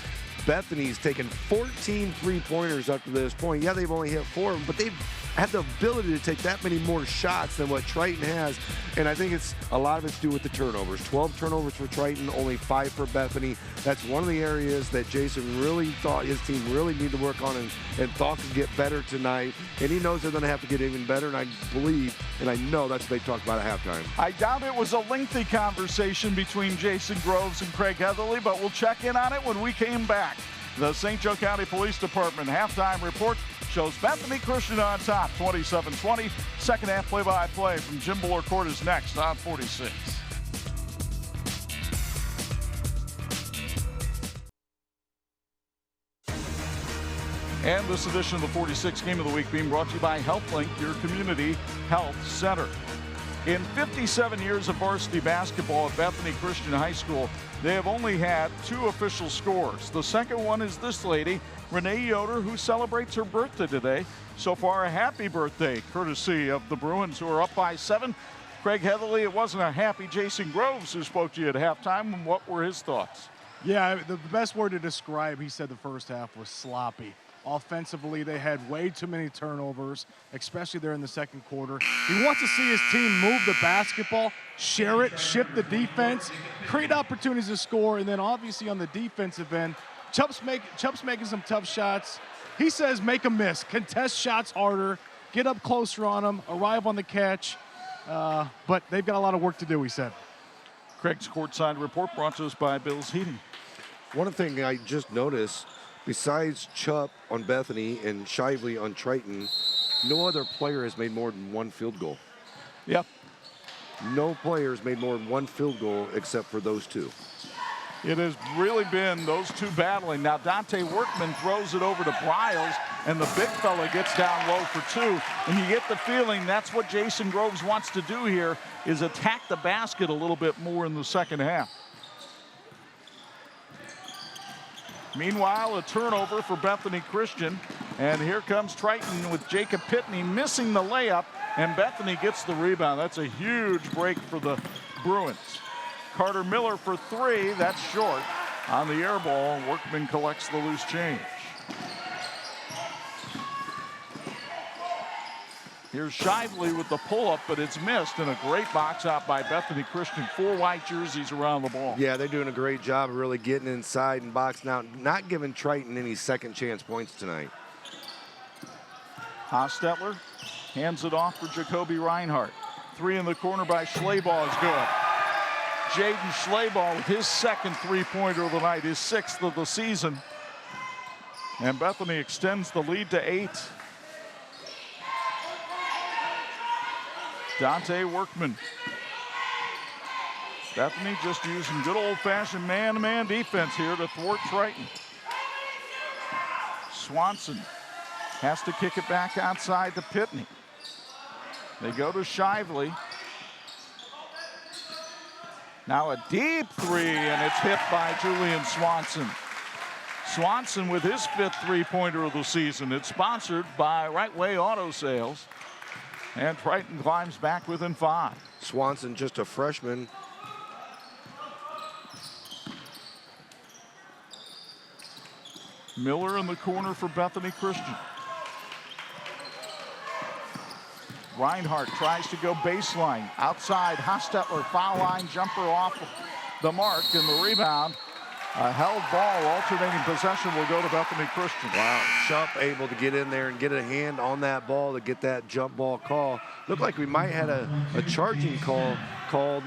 Bethany's taken 14 three-pointers up to this point. Yeah, they've only hit 4 of them, but they've had the ability to take that many more shots than what Triton has, and I think it's a lot of it's due with the turnovers. 12 turnovers for Triton, only 5 for Bethany. That's one of the areas that Jason really thought his team really needed to work on and thought could get better tonight, and he knows they're going to have to get even better, and I believe and I know that's what they talked about at halftime. I doubt it was a lengthy conversation between Jason Groves and Craig Heatherly, but we'll check in on it when we came back. The St. Joe County Police Department halftime report. shows Bethany Christian on top, 27-20. Second half play-by-play from Jim Buller-Court is next on 46. And this edition of the 46 Game of the Week being brought to you by HealthLink, your community health center. In 57 years of varsity basketball at Bethany Christian High School, they have only had 2 official scores. The second one is this lady, Renee Yoder, who celebrates her birthday today. So far, a happy birthday, courtesy of the Bruins, who are up by 7. Craig Heatherly, it wasn't a happy Jason Groves who spoke to you at halftime. And what were his thoughts? Yeah, the best word to describe, he said the first half was sloppy. Offensively, they had way too many turnovers, especially there in the second quarter. He wants to see his team move the basketball, share it, shift the defense, create opportunities to score, and then obviously on the defensive end, Chubb's making some tough shots. He says make a miss, contest shots harder, get up closer on them, arrive on the catch, but they've got a lot of work to do, he said. Craig's courtside report brought to us by Bill's Heating. One thing I just noticed, besides Chubb on Bethany and Shively on Triton, no other player has made more than 1 field goal. Yep. No player has made more than 1 field goal except for those 2. It has really been those 2 battling. Now Dante Workman throws it over to Briles, and the big fella gets down low for 2. And you get the feeling that's what Jason Groves wants to do here, is attack the basket a little bit more in the second half. Meanwhile, a turnover for Bethany Christian. And here comes Triton with Jacob Pitney missing the layup, and Bethany gets the rebound. That's a huge break for the Bruins. Carter Miller for 3, that's short. On the air ball, Workman collects the loose change. Here's Shively with the pull-up, but it's missed, and a great box out by Bethany Christian. 4 white jerseys around the ball. Yeah, they're doing a great job of really getting inside and boxing out, not giving Triton any second chance points tonight. Hostetler hands it off for Jacoby Reinhardt. 3 in the corner by Schleybaugh is good. Jaden Schleybaugh with his second 3-pointer of the night, his 6th of the season. And Bethany extends the lead to 8. Dante Workman. Bethany just using good old-fashioned man-to-man defense here to thwart Triton. Swanson has to kick it back outside to Pitney. They go to Shively. Now a deep 3, and it's hit by Julian Swanson. Swanson with his 5th 3-pointer of the season. It's sponsored by Right Way Auto Sales. And Triton climbs back within 5. Swanson, just a freshman. Miller in the corner for Bethany Christian. Reinhardt tries to go baseline. Outside, Hostetler, foul line, jumper off the mark, and the rebound. A held ball, alternating possession will go to Bethany Christian. Wow, Shump able to get in there and get a hand on that ball to get that jump ball call. Looked like we might have had a charging call called.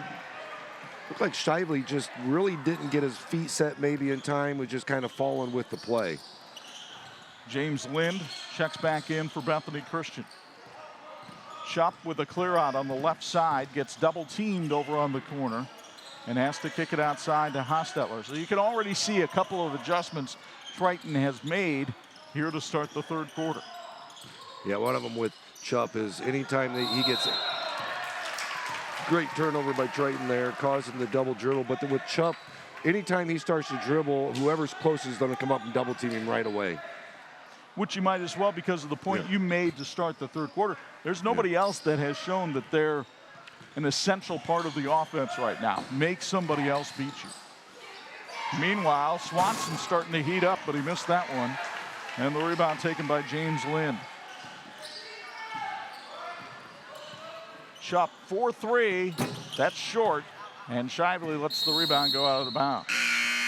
Looked like Shively just really didn't get his feet set maybe in time, was just kind of falling with the play. James Lind checks back in for Bethany Christian. Shump with a clear out on the left side, gets double teamed over on the corner, and has to kick it outside to Hostetler. So you can already see a couple of adjustments Triton has made here to start the 3rd quarter. Yeah, one of them with Chubb is anytime that he gets a great turnover by Triton there, causing the double dribble. But then with Chubb, anytime he starts to dribble, whoever's closest is going to come up and double team him right away. Which you might as well, because of the point you made to start the 3rd quarter. There's nobody else that has shown that they're an essential part of the offense right now. Make somebody else beat you. Meanwhile, Swanson's starting to heat up, but he missed that one. And the rebound taken by James Lind. Shot 4-3, that's short, and Shively lets the rebound go out of the bounds.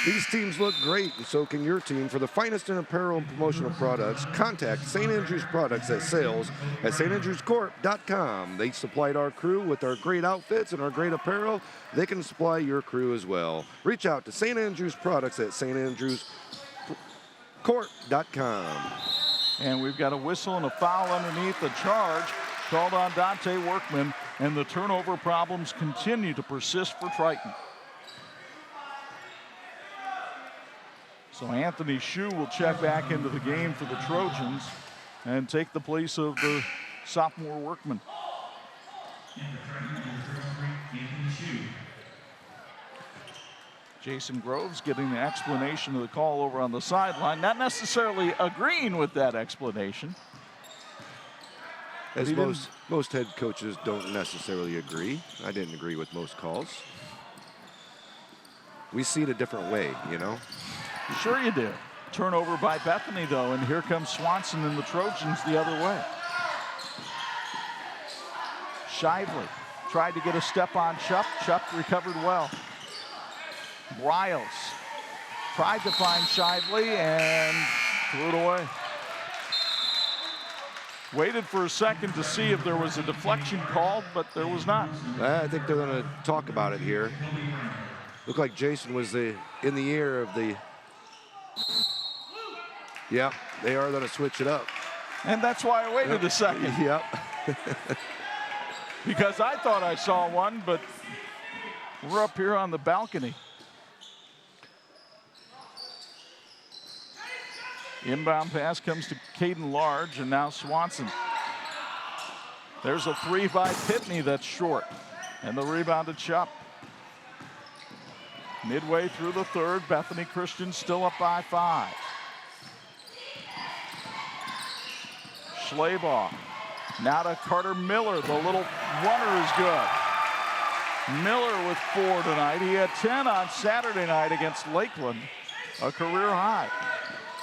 These teams look great, and so can your team. For the finest in apparel and promotional products, contact St. Andrews Products at sales at standrewscorp.com. They supplied our crew with our great outfits and our great apparel. They can supply your crew as well. Reach out to St. Andrews Products at standrewscorp.com. And we've got a whistle and a foul underneath the charge called on Dante Workman, and the turnover problems continue to persist for Triton. So Anthony Shue will check back into the game for the Trojans and take the place of the sophomore Workman. Jason Groves getting the explanation of the call over on the sideline, not necessarily agreeing with that explanation. As most head coaches don't necessarily agree. I didn't agree with most calls. We see it a different way, you know? Sure you do. Turnover by Bethany, though, and here comes Swanson and the Trojans the other way. Shively tried to get a step on Chupp. Chupp recovered well. Riles tried to find Shively and threw it away. Waited for a second to see if there was a deflection called, but there was not. I think they're going to talk about it here. Looked like Jason was in the ear of the... Yep, they are going to switch it up. And that's why I waited a second. Yep. Because I thought I saw one, but we're up here on the balcony. Inbound pass comes to Caden Large, and now Swanson. There's a three by Pitney that's short, and the rebound to Chupp. Midway through the third, Bethany Christian still up by 5. Schleybaugh. Now to Carter Miller. The little runner is good. Miller with 4 tonight. He had 10 on Saturday night against Lakeland, a career high.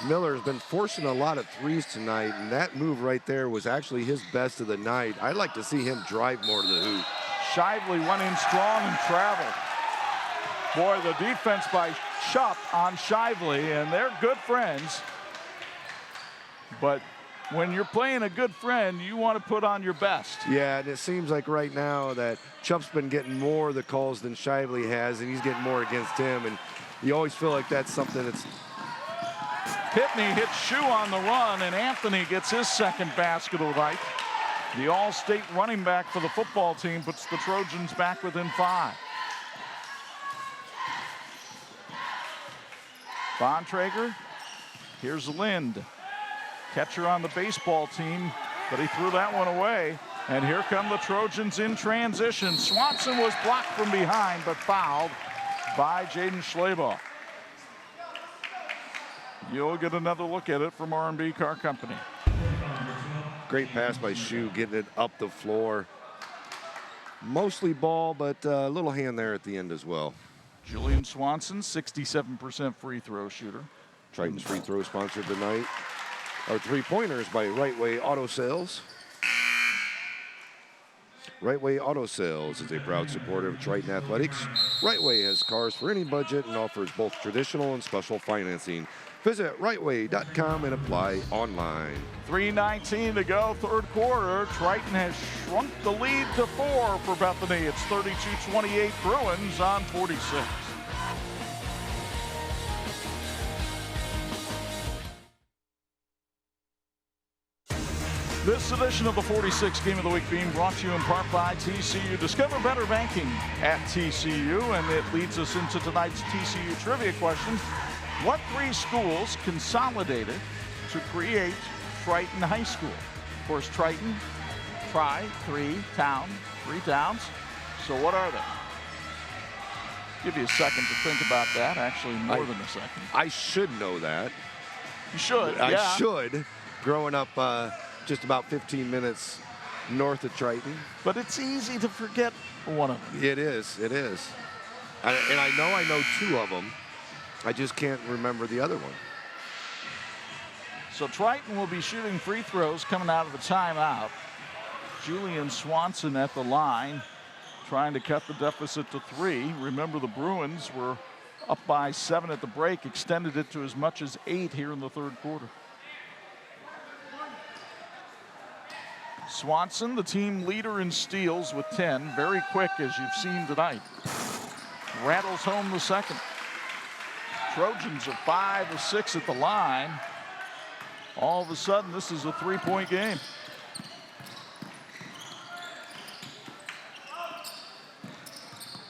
Miller's been forcing a lot of threes tonight, and that move right there was actually his best of the night. I'd like to see him drive more to the hoop. Shively went in strong and traveled. Boy, the defense by Chupp on Shively, and they're good friends. But when you're playing a good friend, you want to put on your best. Yeah, and it seems like right now that Chupp's been getting more of the calls than Shively has, and he's getting more against him, and you always feel like that's something that's... Pitney hits Shue on the run, and Anthony gets his second basket of the night. The all-state running back for the football team puts the Trojans back within 5. Bontrager, here's Lind. Catcher on the baseball team, but he threw that one away. And here come the Trojans in transition. Swanson was blocked from behind, but fouled by Jaden Schleybaugh. You'll get another look at it from R&B Car Company. Great pass by Shue, getting it up the floor. Mostly ball, but a little hand there at the end as well. Julian Swanson, 67% free throw shooter. Triton's free throw sponsored tonight. Our three-pointers by Right Way Auto Sales. Right Way Auto Sales is a proud supporter of Triton Athletics. Right Way has cars for any budget and offers both traditional and special financing. Visit rightway.com and apply online. 3:19 to go, third quarter. Triton has shrunk the lead to 4 for Bethany. It's 32-28 Bruins on 46. This edition of the 46 Game of the Week being brought to you in part by TCU. Discover better banking at TCU, and it leads us into tonight's TCU trivia question. What 3 schools consolidated to create Triton High School? Of course, Triton, three towns. So what are they? Give you a second to think about that. Actually, more than a second. I should know that. You should, I yeah. should. Growing up just about 15 minutes north of Triton. But it's easy to forget one of them. It is. And I know 2 of them. I just can't remember the other one. So Triton will be shooting free throws coming out of the timeout. Julian Swanson at the line, trying to cut the deficit to 3. Remember, the Bruins were up by 7 at the break, extended it to as much as 8 here in the third quarter. Swanson, the team leader in steals with 10, very quick as you've seen tonight. Rattles home the second. Trojans are 5 of 6 at the line. All of a sudden, this is a three-point game.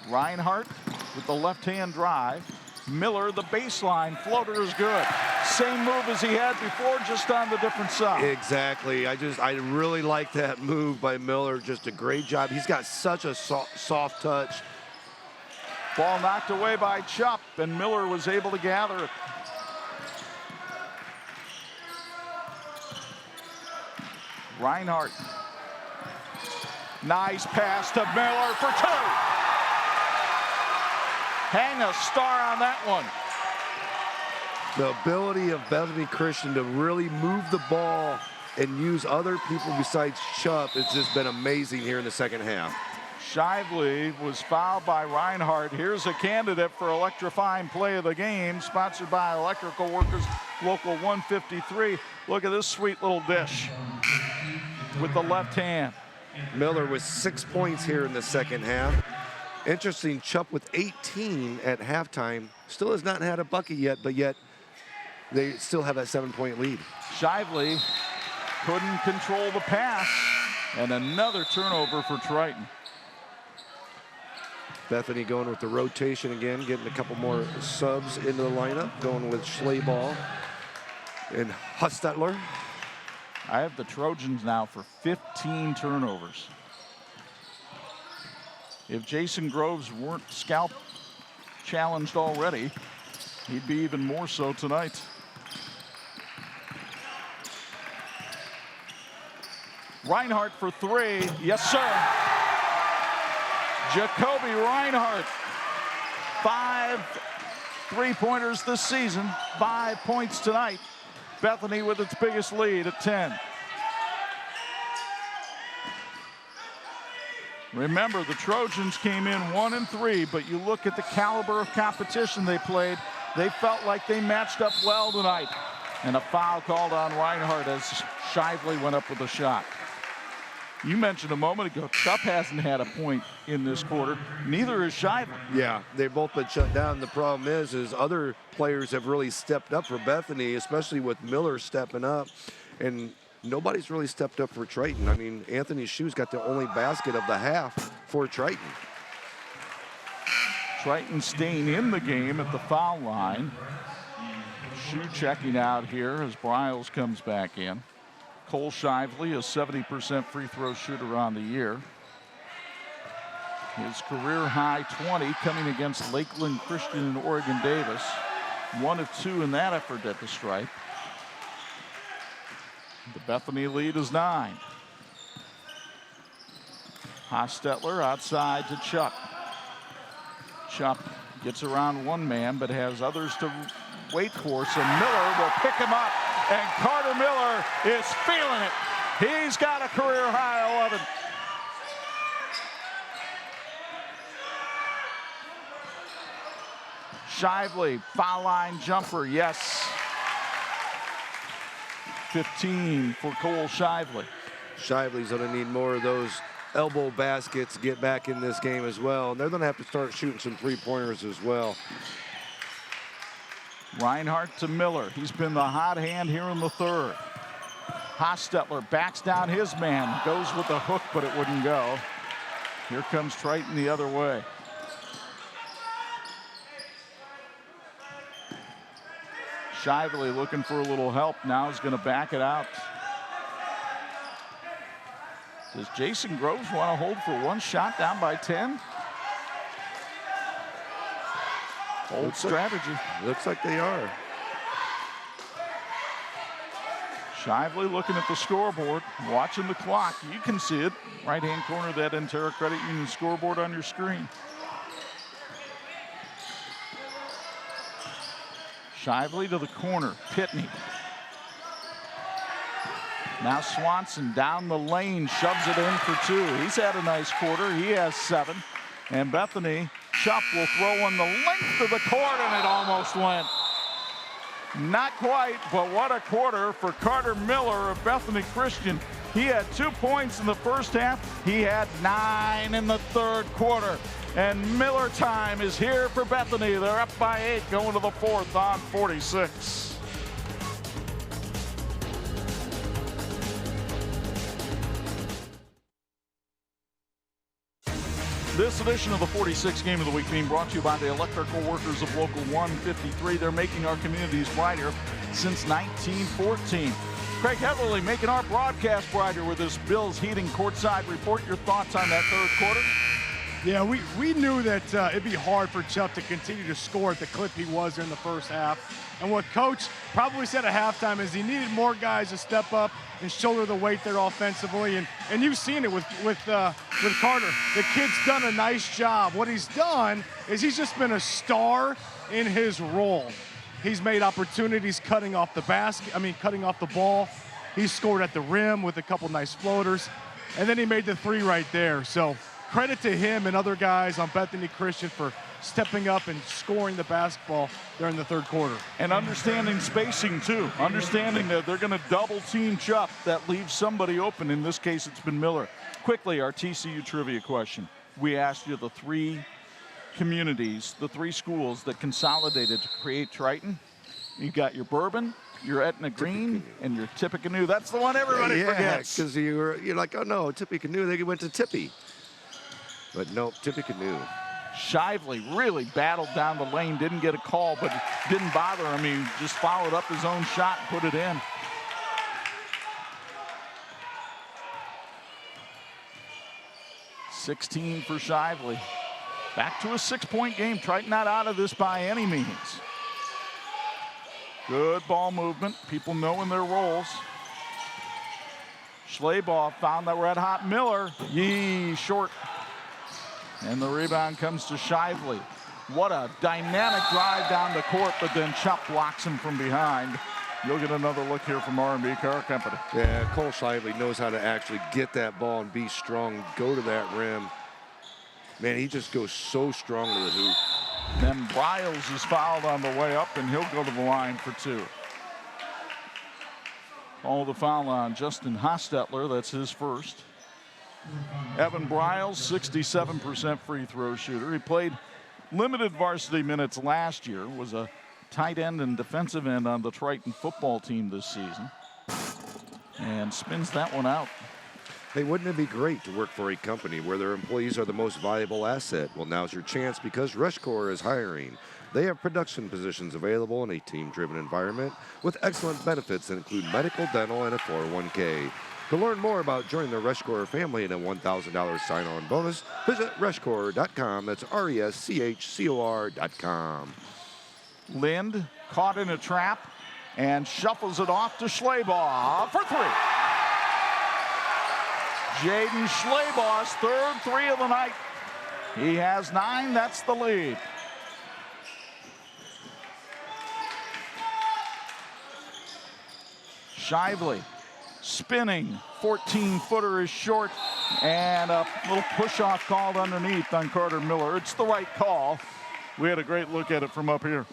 Reinhardt with the left-hand drive. Miller, the baseline floater is good. Same move as he had before, just on the different side. Exactly. I really like that move by Miller. Just a great job. He's got such a soft touch. Ball knocked away by Chupp, and Miller was able to gather it. Reinhardt. Nice pass to Miller for two. Hang a star on that one. The ability of Bethany Christian to really move the ball and use other people besides Chupp has just been amazing here in the second half. Shively was fouled by Reinhardt. Here's a candidate for electrifying play of the game, sponsored by Electrical Workers Local 153. Look at this sweet little dish with the left hand. Miller with 6 points here in the second half. Interesting, Chupp with 18 at halftime. Still has not had a bucket yet, but yet they still have that 7-point lead. Shively couldn't control the pass, and another turnover for Triton. Bethany going with the rotation again, getting a couple more subs into the lineup, going with Schlaball and Hustetler. I have the Trojans now for 15 turnovers. If Jason Groves weren't scalp challenged already, he'd be even more so tonight. Reinhardt for three. Yes, sir. Jacoby Reinhardt. 5 3-pointers this season. 5 points tonight. Bethany with its biggest lead at 10. Remember, the Trojans came in 1-3, but you look at the caliber of competition they played, they felt like they matched up well tonight. And a foul called on Reinhardt as Shively went up with a shot. You mentioned a moment ago, Chupp hasn't had a point in this quarter. Neither is Shively. Yeah, they've both been shut down. The problem is other players have really stepped up for Bethany, especially with Miller stepping up. And nobody's really stepped up for Triton. I mean, Anthony Shue's got the only basket of the half for Triton. Triton staying in the game at the foul line. Shue checking out here as Bryles comes back in. Cole Shively, a 70% free throw shooter on the year. His career high 20 coming against Lakeland Christian and Oregon Davis. 1 of 2 in that effort at the stripe. The Bethany lead is 9. Hostetler outside to Chupp. Chupp gets around one man, but has others to wait for, so Miller will pick him up, and Carter Miller is feeling it. He's got a career high 11. Shively, foul line jumper, yes. 15 for Cole Shively. Shively's going to need more of those elbow baskets to get back in this game as well. And they're going to have to start shooting some three-pointers as well. Reinhardt to Miller. He's been the hot hand here in the third. Hostetler backs down his man. Goes with the hook, but it wouldn't go. Here comes Triton the other way. Shively looking for a little help. Now he's going to back it out. Does Jason Groves want to hold for one shot down by 10? Old strategy. Looks like they are. Shively looking at the scoreboard, watching the clock. You can see it. Right-hand corner of that Intera Credit Union scoreboard on your screen. Shively to the corner. Pitney. Now Swanson down the lane, shoves it in for 2. He's had a nice quarter. He has 7. And Bethany, Chupp will throw on the length of the court, and it almost went. Not quite, but what a quarter for Carter Miller of Bethany Christian. He had 2 points in the first half. He had 9 in the third quarter. And Miller time is here for Bethany. They're up by 8 going to the fourth on 46. This edition of the 46 Game of the Week being brought to you by the electrical workers of Local 153. They're making our communities brighter since 1914. Craig Heatherly making our broadcast brighter with this Bills Heating courtside report. Your thoughts on that third quarter? Yeah, we knew that it'd be hard for Chubb to continue to score at the clip he was in the first half. And what Coach probably said at halftime is he needed more guys to step up and shoulder the weight there offensively. And you've seen it with Carter. The kid's done a nice job. What he's done is he's just been a star in his role. He's made opportunities cutting off the ball. He scored at the rim with a couple nice floaters. And then he made the three right there. So credit to him and other guys on Bethany Christian for stepping up and scoring the basketball during the third quarter. And understanding spacing, too. Understanding that they're going to double team Chubb. That leaves somebody open. In this case, it's been Miller. Quickly, our TCU trivia question. We asked you the three communities, the three schools that consolidated to create Triton. You got your Bourbon, your Etna Green, and your Tippecanoe. That's the one everybody forgets. Because you're like, oh no, Tippecanoe, they went to Tippy. But no, Tippecanoe. Shively really battled down the lane, didn't get a call, but it didn't bother him. He just followed up his own shot and put it in. .16 for Shively. Back to a 6-point game. Triton not out of this by any means. Good ball movement. People knowing their roles. Schleybaugh found that red-hot Miller. Short. And the rebound comes to Shively. What a dynamic drive down the court, but then Chubb blocks him from behind. You'll get another look here from R&B Car Company. Yeah, Cole Shively knows how to actually get that ball and be strong, go to that rim. Man, he just goes so strong to the hoop. Then Briles is fouled on the way up, and he'll go to the line for two. All the foul on Justin Hostetler. That's his first. Evan Briles, 67% free throw shooter. He played limited varsity minutes last year, was a tight end and defensive end on the Triton football team this season. And spins that one out. Hey, wouldn't it be great to work for a company where their employees are the most valuable asset? Well, now's your chance because RushCore is hiring. They have production positions available in a team-driven environment with excellent benefits that include medical, dental, and a 401k. To learn more about joining the RushCore family and a $1,000 sign-on bonus, visit rushcore.com. That's RESCHCOR.com. Lind caught in a trap and shuffles it off to Schleybaugh for three. Jaden Schlebaugh's third three of the night. He has 9. That's the lead. Shively spinning. 14-footer is short. And a little push-off called underneath on Carter Miller. It's the right call. We had a great look at it from up here.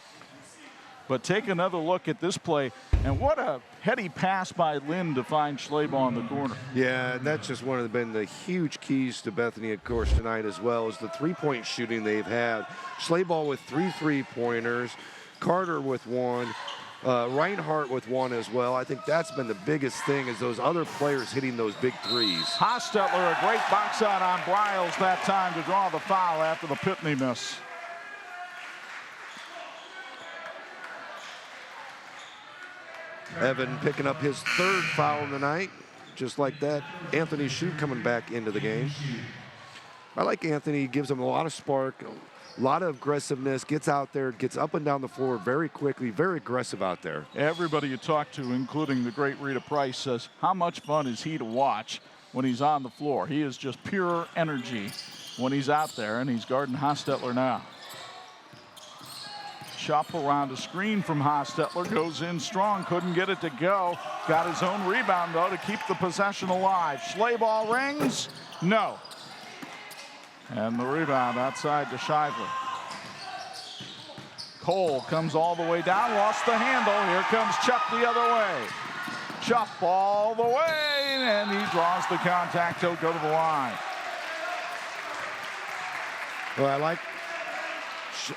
But take another look at this play. And what a heady pass by Lind to find Schleybaugh in the corner. Yeah, and that's just been the huge keys to Bethany, of course, tonight as well, is the three-point shooting they've had. Schleybaugh with 3 three-pointers, Carter with 1, Reinhardt with 1 as well. I think that's been the biggest thing, is those other players hitting those big threes. Hostetler, a great box out on Briles that time to draw the foul after the Pitney miss. Evan picking up his 3rd foul of the night. Just like that, Anthony Shute coming back into the game. I like Anthony. He gives him a lot of spark, a lot of aggressiveness, gets out there, gets up and down the floor very quickly, very aggressive out there. Everybody you talk to, including the great Rita Price, says how much fun is he to watch when he's on the floor. He is just pure energy when he's out there, and he's guarding Hostetler now. Chop around a screen from Hostetler, goes in strong, couldn't get it to go. Got his own rebound, though, to keep the possession alive. Schleybaugh rings, no. And the rebound outside to Shively. Cole comes all the way down, lost the handle. Here comes Chuck the other way. Chuck all the way, and he draws the contact. He'll go to the line. Well,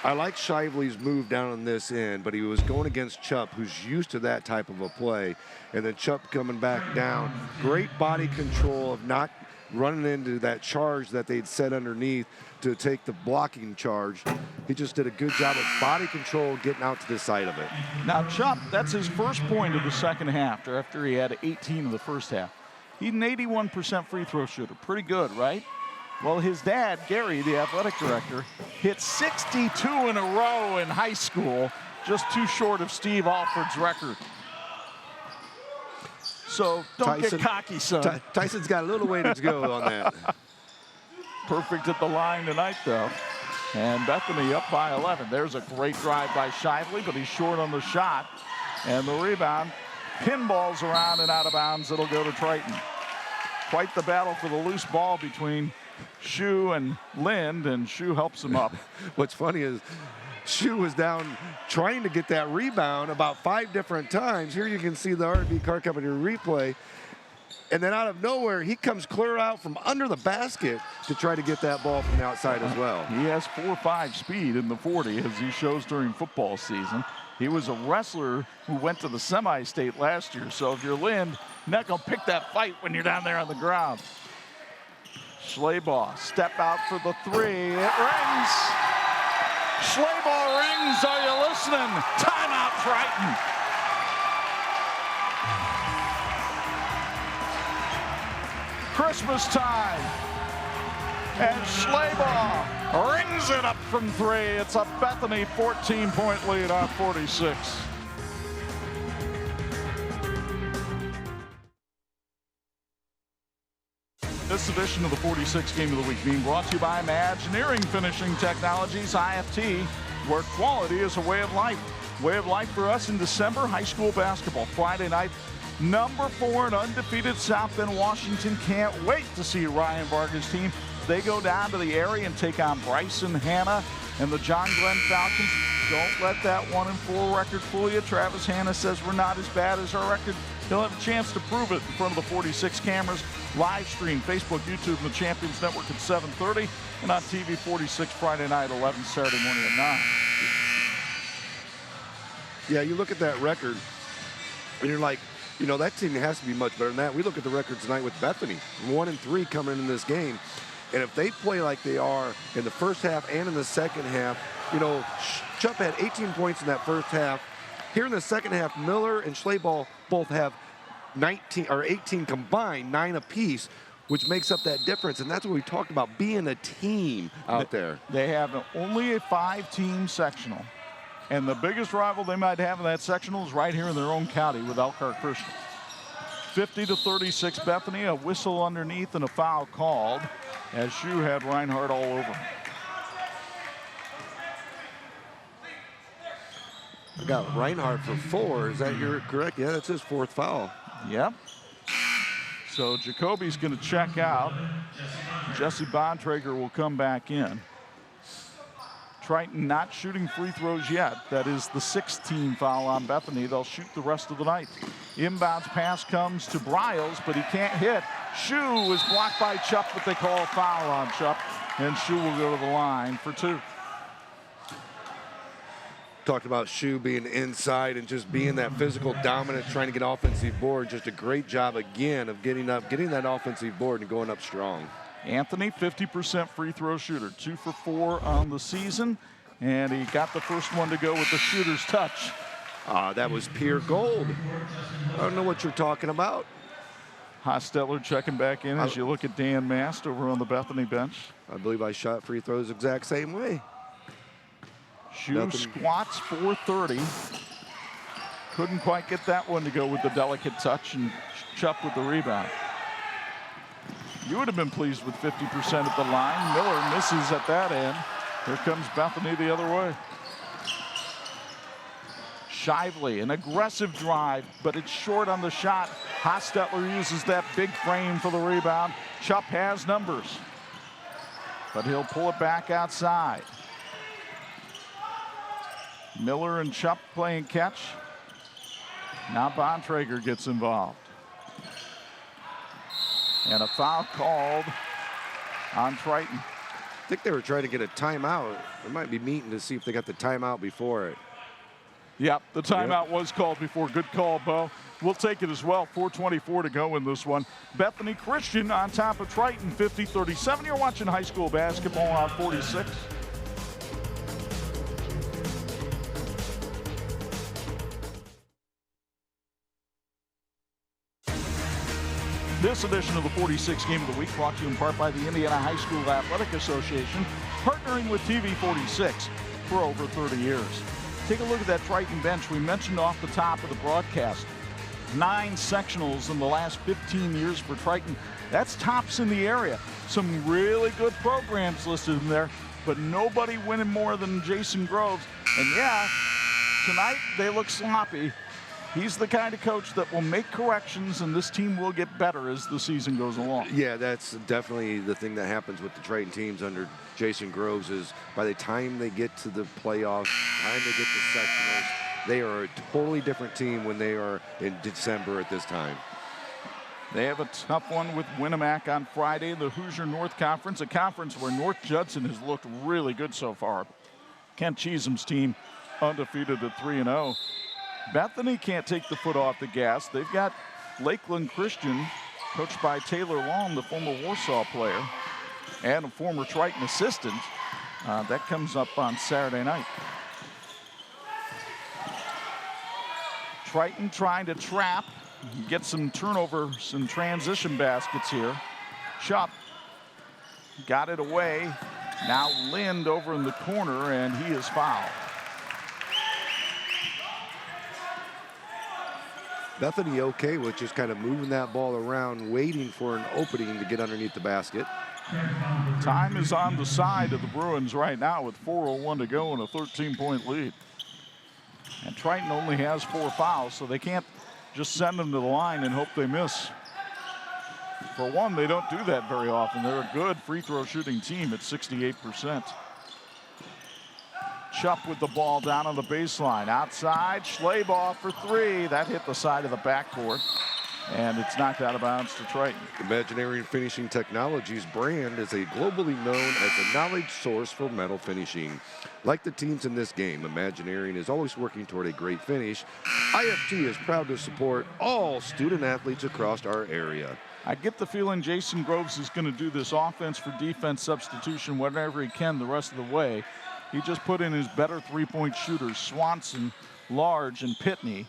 I like Shively's move down on this end, but he was going against Chubb, who's used to that type of a play. And then Chubb coming back down. Great body control of not running into that charge that they'd set underneath to take the blocking charge. He just did a good job of body control getting out to the side of it. Now, Chup, that's his first point of the second half after he had 18 in the first half. He's an 81% free throw shooter. Pretty good, right? Well, his dad, Gary, the athletic director, hit 62 in a row in high school, just too short of Steve Alford's record. So don't get cocky, son. Tyson's got a little way to go on that. Perfect at the line tonight, though. And Bethany up by 11. There's a great drive by Shively, but he's short on the shot. And the rebound pinballs around and out of bounds. It'll go to Triton. Quite the battle for the loose ball between Shu and Lind, and Shu helps him up. What's funny is Shu was down trying to get that rebound about 5 different times. Here you can see the R&B Car Company replay. And then out of nowhere, he comes clear out from under the basket to try to get that ball from the outside as well. He has 4.5 speed in the 40, as he shows during football season. He was a wrestler who went to the semi-state last year. So if you're Lind, you're not going to pick that fight when you're down there on the ground. Schleybaugh, step out for the 3. It rings. Schleybaugh rings. Are you listening? Timeout, Triton. Christmas time. And Schleybaugh rings it up from 3. It's a Bethany 14-point lead on 46. This edition of the 46 Game of the Week being brought to you by Imagineering Finishing Technologies, IFT, where quality is a way of life. Way of life for us in December, high school basketball. Friday night, number 4 and undefeated South Bend, Washington. Can't wait to see Ryan Vargas' team. They go down to the area and take on Bryson Hanna and the John Glenn Falcons. Don't let that 1-4 record fool you. Travis Hanna says we're not as bad as our record. He'll have a chance to prove it in front of the 46 cameras. Live stream, Facebook, YouTube, and the Champions Network at 7:30, and on TV 46 Friday night, 11 Saturday morning at 9. Yeah, you look at that record, and you're like, you know, that team has to be much better than that. We look at the record tonight with Bethany, 1-3 coming in this game. And if they play like they are in the first half and in the second half, you know, Chup had 18 points in that first half. Here in the second half, Miller and Schleybaugh both have 19 or 18 combined, 9 apiece, which makes up that difference. And that's what we talked about, being a team out there. They have only a 5-team sectional. And the biggest rival they might have in that sectional is right here in their own county with Elkhart Christian. 50-36 Bethany, a whistle underneath and a foul called as Shu had Reinhardt all over. I got Reinhardt for 4. Is that correct? Yeah, that's his 4th foul. Yep. So Jacoby's going to check out. Jesse Bontrager will come back in. Triton not shooting free throws yet. That is the 6th team foul on Bethany. They'll shoot the rest of the night. Inbounds pass comes to Briles, but he can't hit. Shu is blocked by Chup, but they call a foul on Chup, and Shu will go to the line for 2. Talked about Shu being inside and just being that physical dominant, trying to get offensive board. Just a great job again of getting that offensive board and going up strong. Anthony, 50% free throw shooter, 2 for 4 on the season, and he got the first one to go with the shooter's touch. That was pure gold. I don't know what you're talking about. Hostetler checking back in as you look at Dan Mast over on the Bethany bench. I believe I shot free throws the exact same way. Shu squats 430. Couldn't quite get that one to go with the delicate touch, and Chup with the rebound. You would have been pleased with 50% at the line. Miller misses at that end. Here comes Bethany the other way. Shively, an aggressive drive, but it's short on the shot. Hostetler uses that big frame for the rebound. Chup has numbers, but he'll pull it back outside. Miller and Chup playing catch. Now Bontrager gets involved. And a foul called on Triton. I think they were trying to get a timeout. They might be meeting to see if they got the timeout before it. Yep, the timeout was called before. Good call, Bo. We'll take it as well. 4:24 to go in this one. Bethany Christian on top of Triton, 50-37. You're watching high school basketball on 46. This edition of the 46 Game of the Week brought to you in part by the Indiana High School Athletic Association, partnering with TV 46 for over 30 years. Take a look at that Triton bench. We mentioned off the top of the broadcast, 9 sectionals in the last 15 years for Triton. That's tops in the area. Some really good programs listed in there, but nobody winning more than Jason Groves. And yeah, tonight they look sloppy. He's the kind of coach that will make corrections, and this team will get better as the season goes along. Yeah, that's definitely the thing that happens with the Triton teams under Jason Groves is by the time they get to the playoffs, time they get to sectionals, they are a totally different team when they are in December at this time. They have a tough one with Winnemac on Friday in the Hoosier North Conference, a conference where North Judson has looked really good so far. Kent Cheesham's team undefeated at 3-0. Bethany can't take the foot off the gas. They've got Lakeland Christian, coached by Taylor Long, the former Warsaw player, and a former Triton assistant. That comes up on Saturday night. Triton trying to trap, get some turnovers and transition baskets here. Shupp got it away. Now Lind over in the corner, and he is fouled. Bethany okay with just kind of moving that ball around, waiting for an opening to get underneath the basket. Time is on the side of the Bruins right now with 4:01 to go and a 13-point lead. And Triton only has 4 fouls, so they can't just send them to the line and hope they miss. For one, they don't do that very often. They're a good free throw shooting team at 68%. Shupp with the ball down on the baseline. Outside, Schleybaugh for 3. That hit the side of the backcourt, and it's knocked out of bounds to Triton. Imaginary Finishing Technologies brand is a globally known as a knowledge source for metal finishing. Like the teams in this game, Imaginary is always working toward a great finish. IFT is proud to support all student athletes across our area. I get the feeling Jason Groves is going to do this offense for defense substitution whenever he can the rest of the way. He just put in his better three-point shooters, Swanson, Large, and Pitney,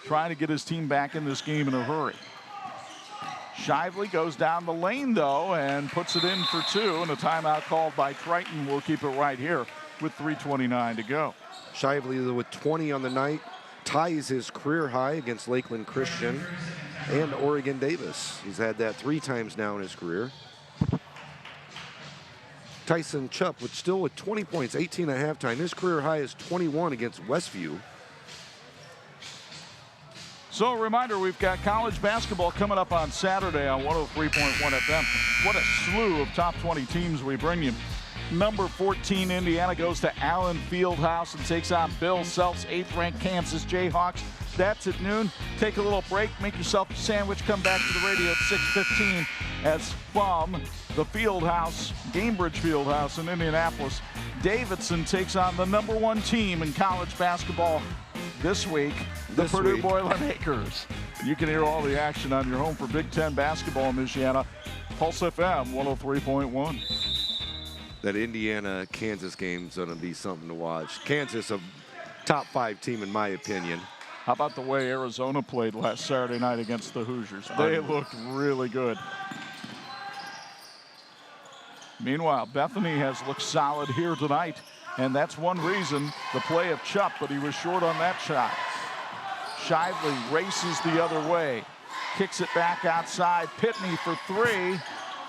trying to get his team back in this game in a hurry. Shively goes down the lane, though, and puts it in for 2, and a timeout called by Triton will keep it right here with 3:29 to go. Shively with 20 on the night, ties his career high against Lakeland Christian and Oregon Davis. He's had that 3 times now in his career. Tyson Chupp still with 20 points, 18 at halftime. His career high is 21 against Westview. So a reminder, we've got college basketball coming up on Saturday on 103.1 FM. What a slew of top 20 teams we bring you. Number 14, Indiana, goes to Allen Fieldhouse and takes on Bill Self's 8th-ranked Kansas Jayhawks. That's at noon. Take a little break, make yourself a sandwich, come back to the radio at 6:15 as from the Fieldhouse, Gamebridge Fieldhouse in Indianapolis, Davidson takes on the number 1 team in college basketball this week, the Purdue Boilermakers. You can hear all the action on your home for Big Ten basketball in Michiana. Pulse FM 103.1. That Indiana-Kansas game is going to be something to watch. Kansas, a top 5 team in my opinion. How about the way Arizona played last Saturday night against the Hoosiers? They looked really good. Meanwhile, Bethany has looked solid here tonight, and that's one reason, the play of Chupp, but he was short on that shot. Shively races the other way, kicks it back outside. Pitney for 3,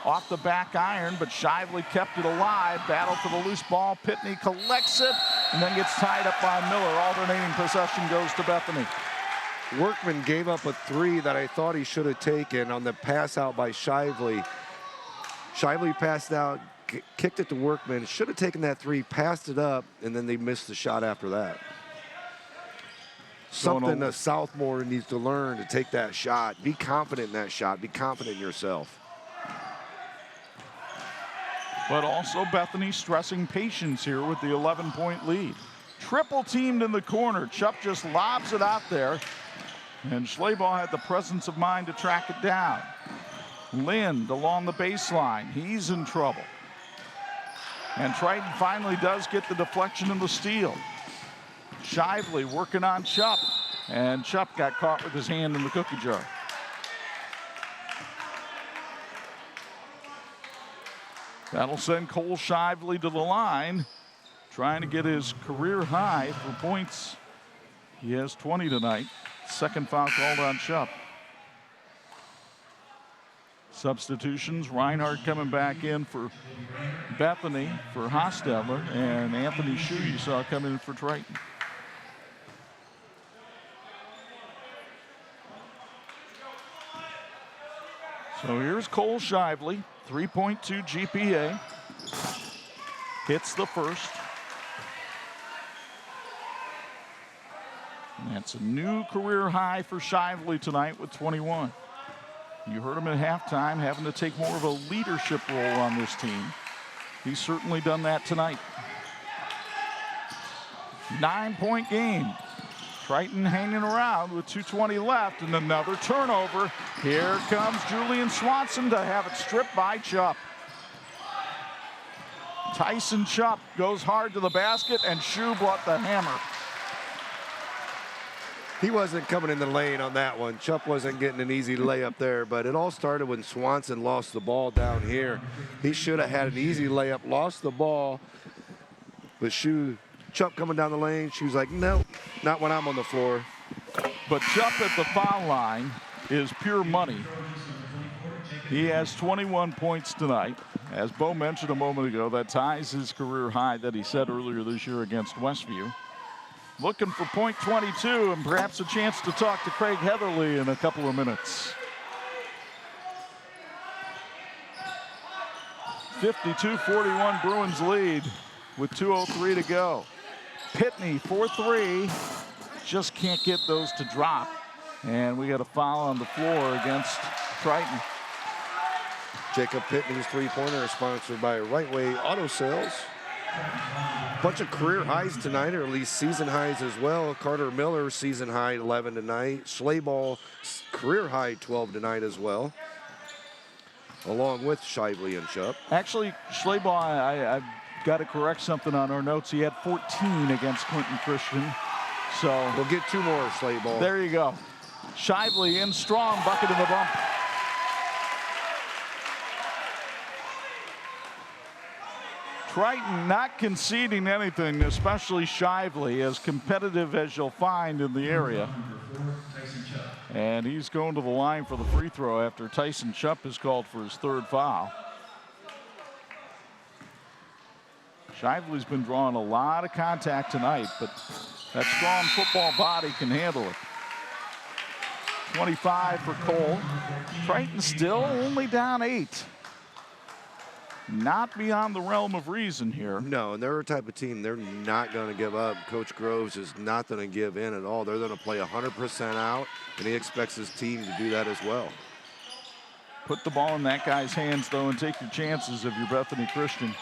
off the back iron, but Shively kept it alive. Battle for the loose ball. Pitney collects it and then gets tied up by Miller. Alternating possession goes to Bethany. Workman gave up a 3 that I thought he should have taken on the pass out by Shively. Shively passed out, kicked it to Workman. Should have taken that 3, passed it up, and then they missed the shot after that. Something a sophomore needs to learn to take that shot. Be confident in that shot. Be confident in yourself. But also Bethany stressing patience here with the 11-point lead. Triple teamed in the corner. Chupp just lobs it out there. And Schleybaugh had the presence of mind to track it down. Lind along the baseline. He's in trouble. And Triton finally does get the deflection and the steal. Shively working on Chupp. And Chupp got caught with his hand in the cookie jar. That'll send Cole Shively to the line, trying to get his career high for points. He has 20 tonight. Second foul called on Chupp. Substitutions, Reinhardt coming back in for Bethany for Hostetler, and Anthony Shue you saw come in for Triton. So here's Cole Shively, 3.2 GPA. Hits the first. And that's a new career high for Shively tonight with 21. You heard him at halftime having to take more of a leadership role on this team. He's certainly done that tonight. 9-point game. Triton hanging around with 2:20 left and another turnover. Here comes Julian Swanson to have it stripped by Chupp. Tyson Chupp goes hard to the basket and Shue brought the hammer. He wasn't coming in the lane on that one. Chupp wasn't getting an easy layup there, but it all started when Swanson lost the ball down here. He should have had an easy layup, lost the ball, but Chupp coming down the lane, Shue's like, no, not when I'm on the floor. But Chupp at the foul line is pure money. He has 21 points tonight. As Bo mentioned a moment ago, that ties his career high that he set earlier this year against Westview. Looking for point 22 and perhaps a chance to talk to Craig Heatherly in a couple of minutes. 52-41 Bruins lead with 2:03 to go. Pitney for three. Just can't get those to drop. And we got a foul on the floor against Triton. Jacob Pitney's three-pointer is sponsored by Right Way Auto Sales. Bunch of career highs tonight, or at least season highs as well. Carter Miller, season high 11 tonight. Schleybaugh, career high 12 tonight as well, along with Shively and Chupp. Actually, Schleybaugh, I've got to correct something on our notes. He had 14 against Clinton Christian. So we'll get two more, Schleybaugh. There you go. Shively in strong, bucket in the bump. Triton not conceding anything, especially Shively, as competitive as you'll find in the area. And he's going to the line for the free throw after Tyson Chupp is called for his third foul. Shively's been drawing a lot of contact tonight, but that strong football body can handle it. 25 for Cole. Triton still only down 8. Not beyond the realm of reason here. No, and they're a type of team, they're not going to give up. Coach Groves is not going to give in at all. They're going to play 100% out, and he expects his team to do that as well. Put the ball in that guy's hands, though, and take your chances if you're Bethany Christian.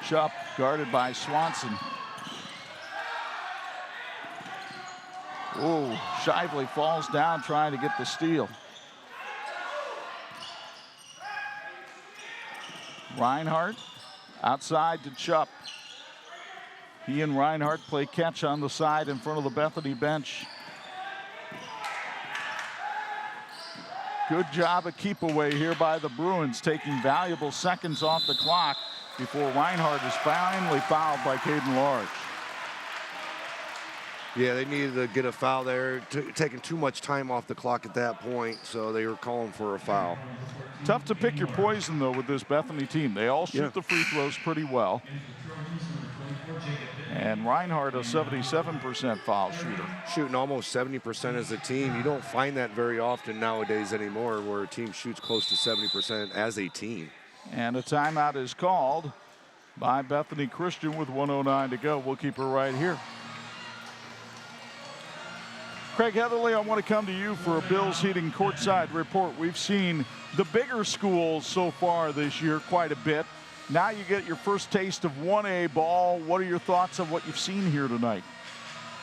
Chupp guarded by Swanson. Oh, Shively falls down trying to get the steal. Reinhardt outside to Chupp. He and Reinhardt play catch on the side in front of the Bethany bench. Good job of keep away here by the Bruins, taking valuable seconds off the clock before Reinhardt is finally fouled by Caden Large. Yeah, they needed to get a foul there, taking too much time off the clock at that point, so they were calling for a foul. Tough to pick your poison, though, with this Bethany team. They all shoot the free throws pretty well. And Reinhardt, a 77% foul shooter. Shooting almost 70% as a team. You don't find that very often nowadays anymore, where a team shoots close to 70% as a team. And a timeout is called by Bethany Christian with 1:09 to go. We'll keep her right here. Craig Heatherly, I want to come to you for a Bills Heating courtside report. We've seen the bigger schools so far this year quite a bit. Now you get your first taste of 1A ball. What are your thoughts on what you've seen here tonight?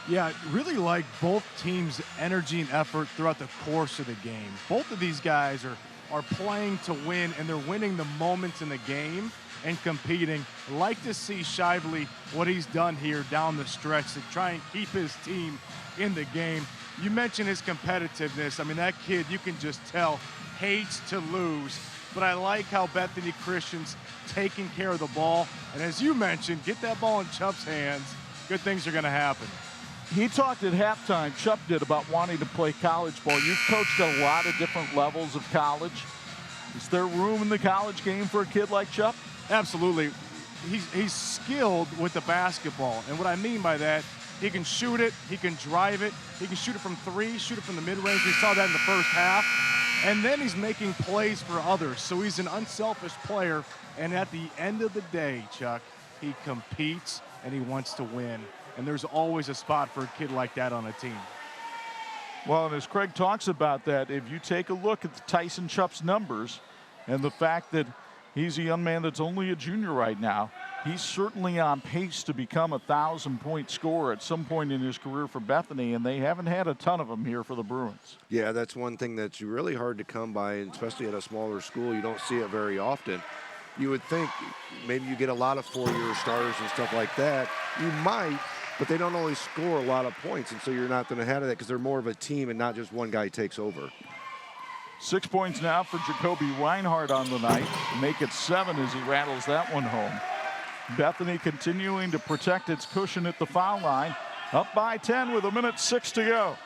Yeah, really like both teams' energy and effort throughout the course of the game. Both of these guys are playing to win, and they're winning the moments in the game and competing. Like to see Shively, what he's done here down the stretch to try and keep his team in the game. You mentioned his competitiveness. I mean, that kid, you can just tell, hates to lose. But I like how Bethany Christian's taking care of the ball. And as you mentioned, get that ball in Chupp's hands, good things are going to happen. He talked at halftime, Chupp did, about wanting to play college ball. You've coached at a lot of different levels of college. Is there room in the college game for a kid like Chupp? Absolutely. He's skilled with the basketball. And what I mean by that, he can shoot it, he can drive it, he can shoot it from three, shoot it from the mid-range. We saw that in the first half. And then he's making plays for others. So he's an unselfish player. And at the end of the day, Chuck, he competes and he wants to win. And there's always a spot for a kid like that on a team. Well, and as Craig talks about that, if you take a look at Tyson Chupp's numbers and the fact that he's a young man that's only a junior right now, he's certainly on pace to become a 1,000-point scorer at some point in his career for Bethany, and they haven't had a ton of them here for the Bruins. Yeah, that's one thing that's really hard to come by, especially at a smaller school. You don't see it very often. You would think maybe you get a lot of four-year stars and stuff like that. You might, but they don't always score a lot of points, and so you're not going to have that because they're more of a team and not just one guy takes over. 6 points now for Jacoby Reinhardt on the night. Make it 7 as he rattles that one home. Bethany continuing to protect its cushion at the foul line. Up by 10 with 1:06 to go.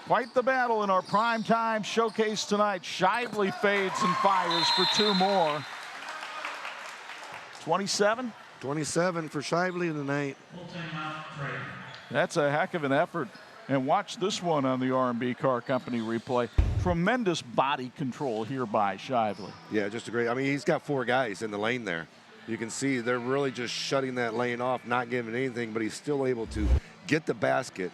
Quite the battle in our primetime showcase tonight. Shively fades and fires for 2 more. 27? 27 for Shively tonight. That's a heck of an effort. And watch this one on the R&B Car Company replay. Tremendous body control here by Shively. Yeah, just a great. I mean, he's got 4 guys in the lane there. You can see they're really just shutting that lane off, not giving anything, but he's still able to get the basket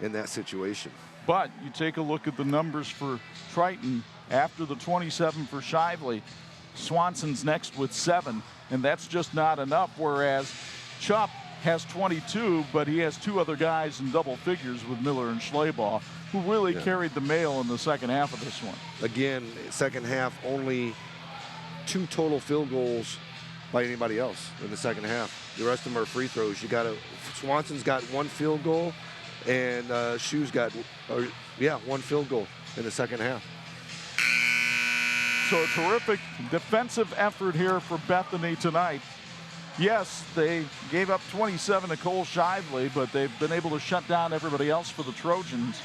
in that situation. But you take a look at the numbers for Triton after the 27 for Shively. Swanson's next with 7, and that's just not enough, whereas Chupp has 22, but he has 2 other guys in double figures with Miller and Schleybaugh, who really carried the mail in the second half of this one. Again, second half, only 2 total field goals by anybody else in the second half. The rest of them are free throws. Swanson's got 1 field goal, and Shoe's got, 1 field goal in the second half. So a terrific defensive effort here for Bethany tonight. Yes, they gave up 27 to Cole Shively, but they've been able to shut down everybody else for the Trojans.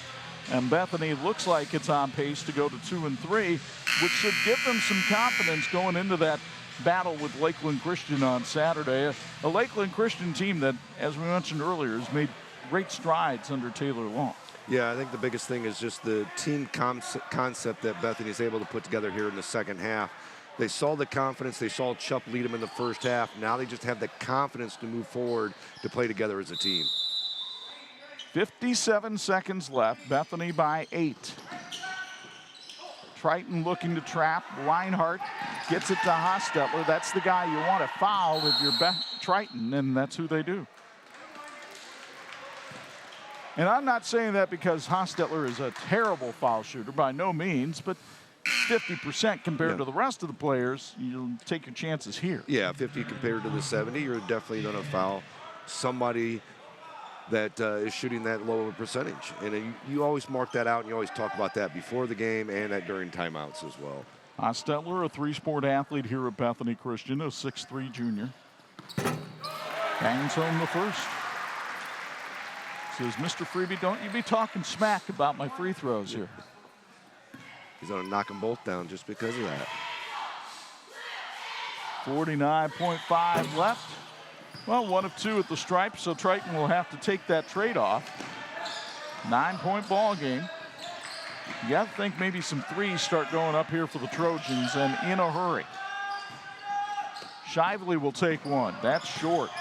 And Bethany looks like it's on pace to go to 2 and 3, which should give them some confidence going into that battle with Lakeland Christian on Saturday. A Lakeland Christian team that, as we mentioned earlier, has made great strides under Taylor Long. Yeah, I think the biggest thing is just the team concept that Bethany is able to put together here in the second half. They saw the confidence. They saw Chupp lead them in the first half. Now they just have the confidence to move forward to play together as a team. 57 seconds left. Bethany by 8. Triton looking to trap. Reinhardt gets it to Hostetler. That's the guy you want to foul if you're Triton, and that's who they do. And I'm not saying that because Hostetler is a terrible foul shooter, by no means, but 50% compared to the rest of the players, you'll take your chances here. Yeah, 50 compared to the 70, you're definitely going to foul somebody that is shooting that low of a percentage. And you always mark that out, and you always talk about that before the game and during timeouts as well. Hostetler, a 3-sport athlete here at Bethany Christian, a 6'3" junior. Bangs home the first. Says, Mr. Freebie, don't you be talking smack about my free throws here. He's going to knock them both down just because of that. 49.5 left. Well, 1 of 2 at the stripe, so Triton will have to take that trade-off. 9-point ball game. You got to think maybe some threes start going up here for the Trojans, and in a hurry. Shively will take one. That's short.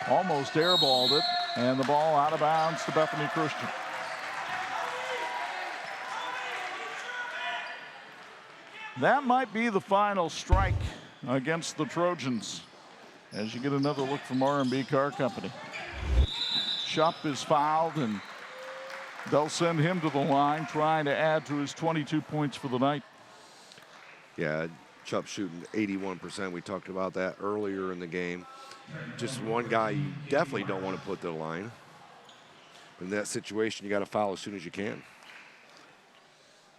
Almost airballed it, and the ball out of bounds to Bethany Christian. That might be the final strike against the Trojans. as you get another look from R&B Car Company. Shupp is fouled, and they'll send him to the line, trying to add to his 22 points for the night. Yeah, Shupp shooting 81%. We talked about that earlier in the game. Just one guy you definitely don't want to put to the line. In that situation, you got to foul as soon as you can.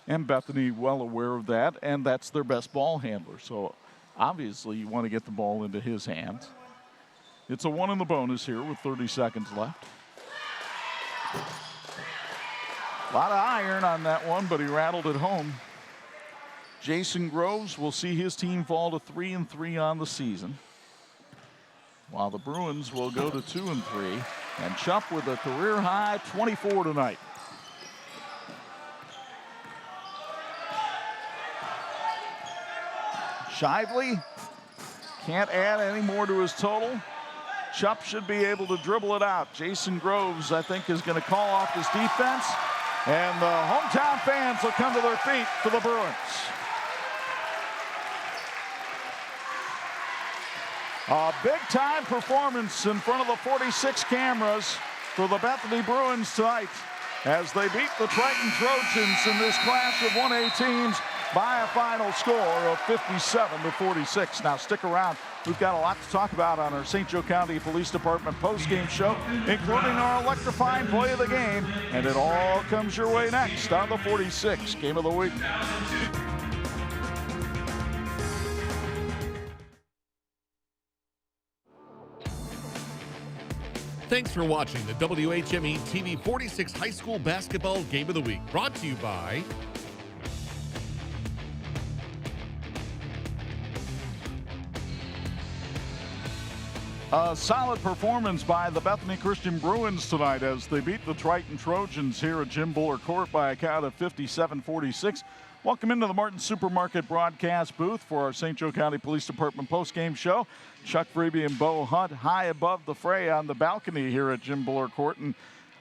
And Bethany well aware of that, and that's their best ball handler. So obviously you want to get the ball into his hands. It's a 1 in the bonus here with 30 seconds left. A lot of iron on that one, but he rattled it home. Jason Groves will see his team fall to 3-3 on the season, while the Bruins will go to 2-3. And Shupp with a career high 24 tonight. Shively can't add any more to his total. Shupp should be able to dribble it out. Jason Groves, I think, is going to call off his defense. And the hometown fans will come to their feet for the Bruins. A big-time performance in front of the 46 cameras for the Bethany Bruins tonight as they beat the Triton Trojans in this clash of 1A teams by a final score of 57-46. Now stick around. We've got a lot to talk about on our St. Joe County Police Department post-game show, including our electrifying play of the game. And it all comes your way next on the 46 Game of the Week. Thanks for watching the WHME TV 46 High School Basketball Game of the Week, brought to you by a solid performance by the Bethany Christian Bruins tonight as they beat the Triton Trojans here at Jim Buller Court by a count of 57-46. Welcome into the Martin Supermarket broadcast booth for our St. Joe County Police Department postgame show. Chuck Freeby and Bo Hunt high above the fray on the balcony here at Jim Buller Court. And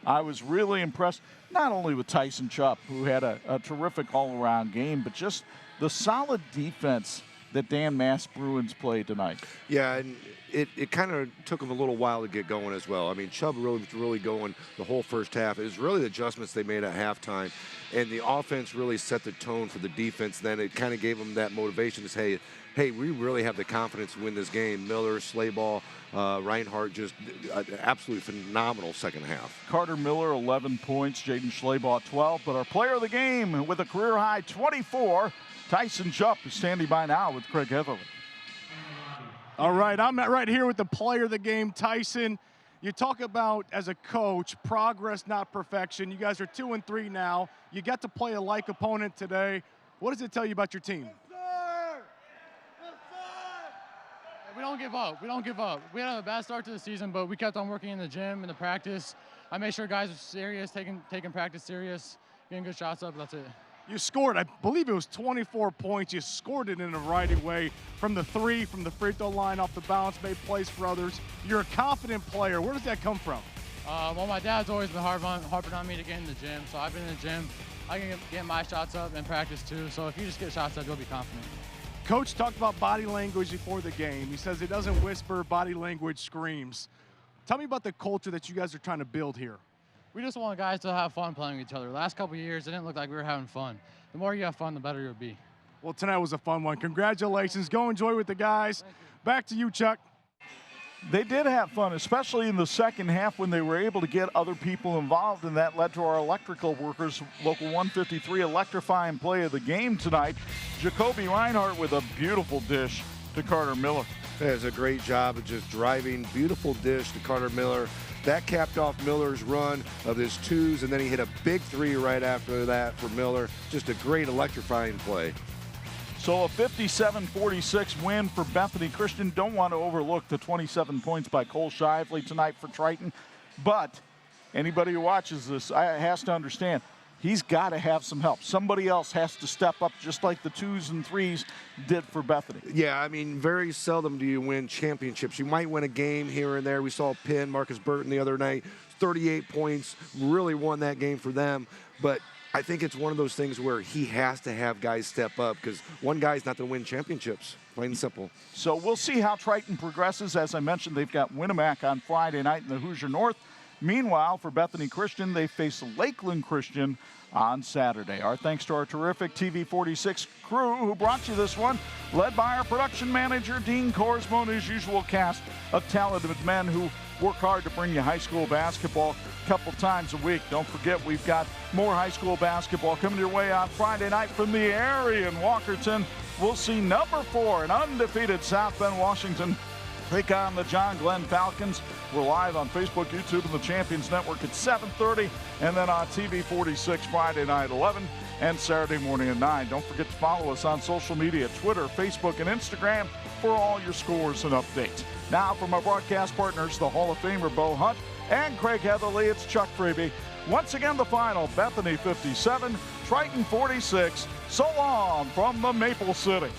I was really impressed, not only with Tyson Shupp, who had a terrific all-around game, but just the solid defense that Dan Mass Bruins played tonight. Yeah, and it kind of took them a little while to get going as well. I mean, Chubb really going the whole first half. It was really the adjustments they made at halftime, and the offense really set the tone for the defense. Then it kind of gave them that motivation to say, hey, we really have the confidence to win this game. Miller, Slayball, Reinhardt, just an absolutely phenomenal second half. Carter Miller, 11 points. Jaden Schleybaugh, 12. But our player of the game with a career-high 24, Tyson Shupp, is standing by now with Craig Heatherly. All right, I'm right here with the player of the game, Tyson. You talk about, as a coach, progress, not perfection. You guys are 2-3 now. You got to play a like opponent today. What does it tell you about your team? We don't give up. We don't give up. We had a bad start to the season, but we kept on working in the gym, in the practice. I made sure guys were serious, taking practice serious, getting good shots up. That's it. You scored, I believe it was 24 points. You scored it in a variety of way, from the three, from the free throw line, off the bounce, made plays for others. You're a confident player. Where does that come from? Well, my dad's always been harping on me to get in the gym, so I've been in the gym. I can get my shots up and practice too, so if you just get shots up, you'll be confident. Coach talked about body language before the game. He says it doesn't whisper, body language screams. Tell me about the culture that you guys are trying to build here. We just want guys to have fun playing with each other. The last couple of years, it didn't look like we were having fun. The more you have fun, the better you'll be. Well, tonight was a fun one. Congratulations. Go enjoy with the guys. Back to you, Chuck. They did have fun, especially in the second half when they were able to get other people involved, and that led to our electrical workers, Local 153 electrifying play of the game tonight. Jacoby Reinhardt with a beautiful dish to Carter Miller. That's a great job of just driving, beautiful dish to Carter Miller. That capped off Miller's run of his twos, and then he hit a big three right after that for Miller. Just a great electrifying play. So a 57-46 win for Bethany Christian. Don't want to overlook the 27 points by Cole Shively tonight for Triton. But anybody who watches this has to understand, he's got to have some help. Somebody else has to step up, just like the twos and threes did for Bethany. Yeah, I mean, very seldom do you win championships. You might win a game here and there. We saw Penn, Marcus Burton the other night, 38 points, really won that game for them. But I think it's one of those things where he has to have guys step up because one guy's not going to win championships, plain and simple. So we'll see how Triton progresses. As I mentioned, they've got Winnemac on Friday night in the Hoosier North. Meanwhile, for Bethany Christian, they face Lakeland Christian on Saturday. Our thanks to our terrific TV 46 crew who brought you this one, led by our production manager, Dean Korsmo, and his usual cast of talented men who work hard to bring you high school basketball a couple times a week. Don't forget, we've got more high school basketball coming your way on Friday night from the area in Walkerton. We'll see number 4, an undefeated South Bend, Washington, take on the John Glenn Falcons. We're live on Facebook, YouTube, and the Champions Network at 7:30, and then on TV 46 Friday night 11 and Saturday morning at 9. Don't forget to follow us on social media, Twitter, Facebook, and Instagram for all your scores and updates. Now, from our broadcast partners, the Hall of Famer Bo Hunt and Craig Heatherly, it's Chuck Freeby. Once again, the final, Bethany 57, Triton 46. So long from the Maple City.